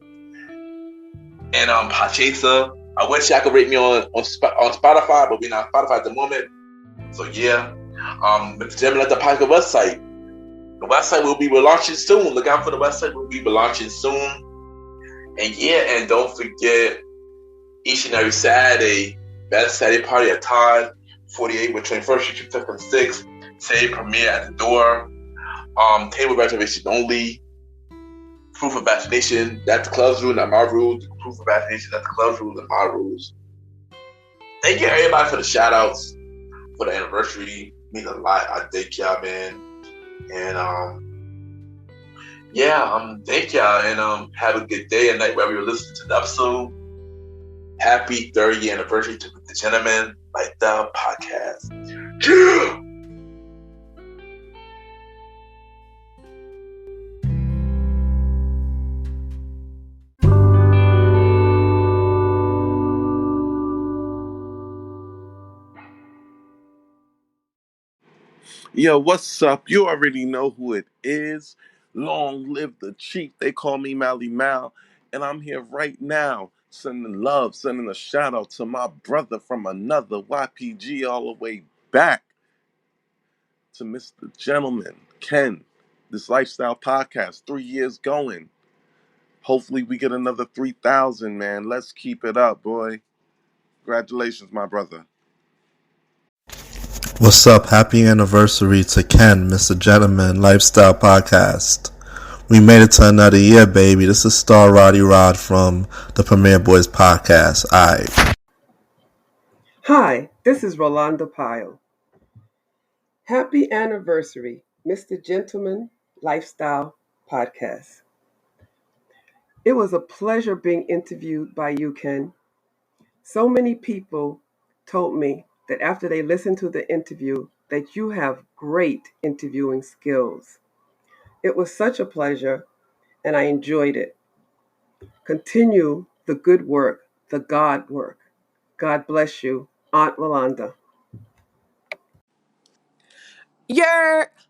and Podchaser. I wish y'all could rate me on Spotify, but we're not on Spotify at the moment. So yeah, MrGentleman Lifestyle Podcast website. The website will be launching soon. Look out for the website. We'll be launching soon. And yeah, and don't forget, each and every Saturday, best Saturday party at Todd, 48 with 21st Street, 5th and 6th. Saturday premiere at the door. Table reservation only. Proof of vaccination. That's the club's rule, not my rules. Proof of vaccination. That's the club's rules, not my rules. Thank you everybody for the shout outs for the anniversary. It means a lot. I thank y'all, man. And thank y'all, and have a good day and night wherever you're listening to the episode. Happy 30th year anniversary to the Gentleman Lifestyle Podcast. Yeah! Yo, what's up? You already know who it is. Long live the chief. They call me Mally Mal. And I'm here right now sending love, sending a shout out to my brother from another YPG all the way back to Mr. Gentleman, Ken. This lifestyle podcast, 3 years going. Hopefully we get another 3,000, man. Let's keep it up, boy. Congratulations, my brother. What's up? Happy anniversary to Ken, MrGentleman Lifestyle Podcast. We made it to another year, baby. This is Star Roddy Rod from the Premier Boys Podcast. Aight. Hi, this is Rolanda Pyle. Happy anniversary, MrGentleman Lifestyle Podcast. It was a pleasure being interviewed by you, Ken. So many people told me that after they listened to the interview that you have great interviewing skills. It was such a pleasure and I enjoyed it. Continue the good work, the God work. God bless you, Aunt Rolanda.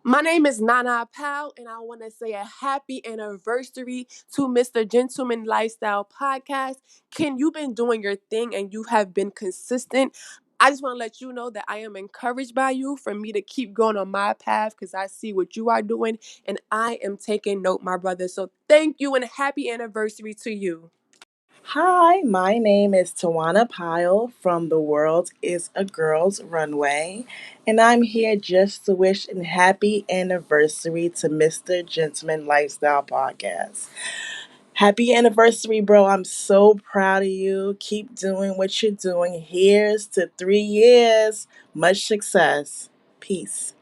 My name is Nana Powell, and I want to say a happy anniversary to MrGentleman Lifestyle Podcast. Ken, you've been doing your thing and you have been consistent. I just want to let you know that I am encouraged by you for me to keep going on my path because I see what you are doing and I am taking note, my brother. So thank you and happy anniversary to you. Hi, my name is Tawana Pyle from The World is a Girl's Runway, and I'm here just to wish a happy anniversary to MrGentleman Lifestyle Podcast. Happy anniversary, bro. I'm so proud of you. Keep doing what you're doing. Here's to 3 years. Much success. Peace.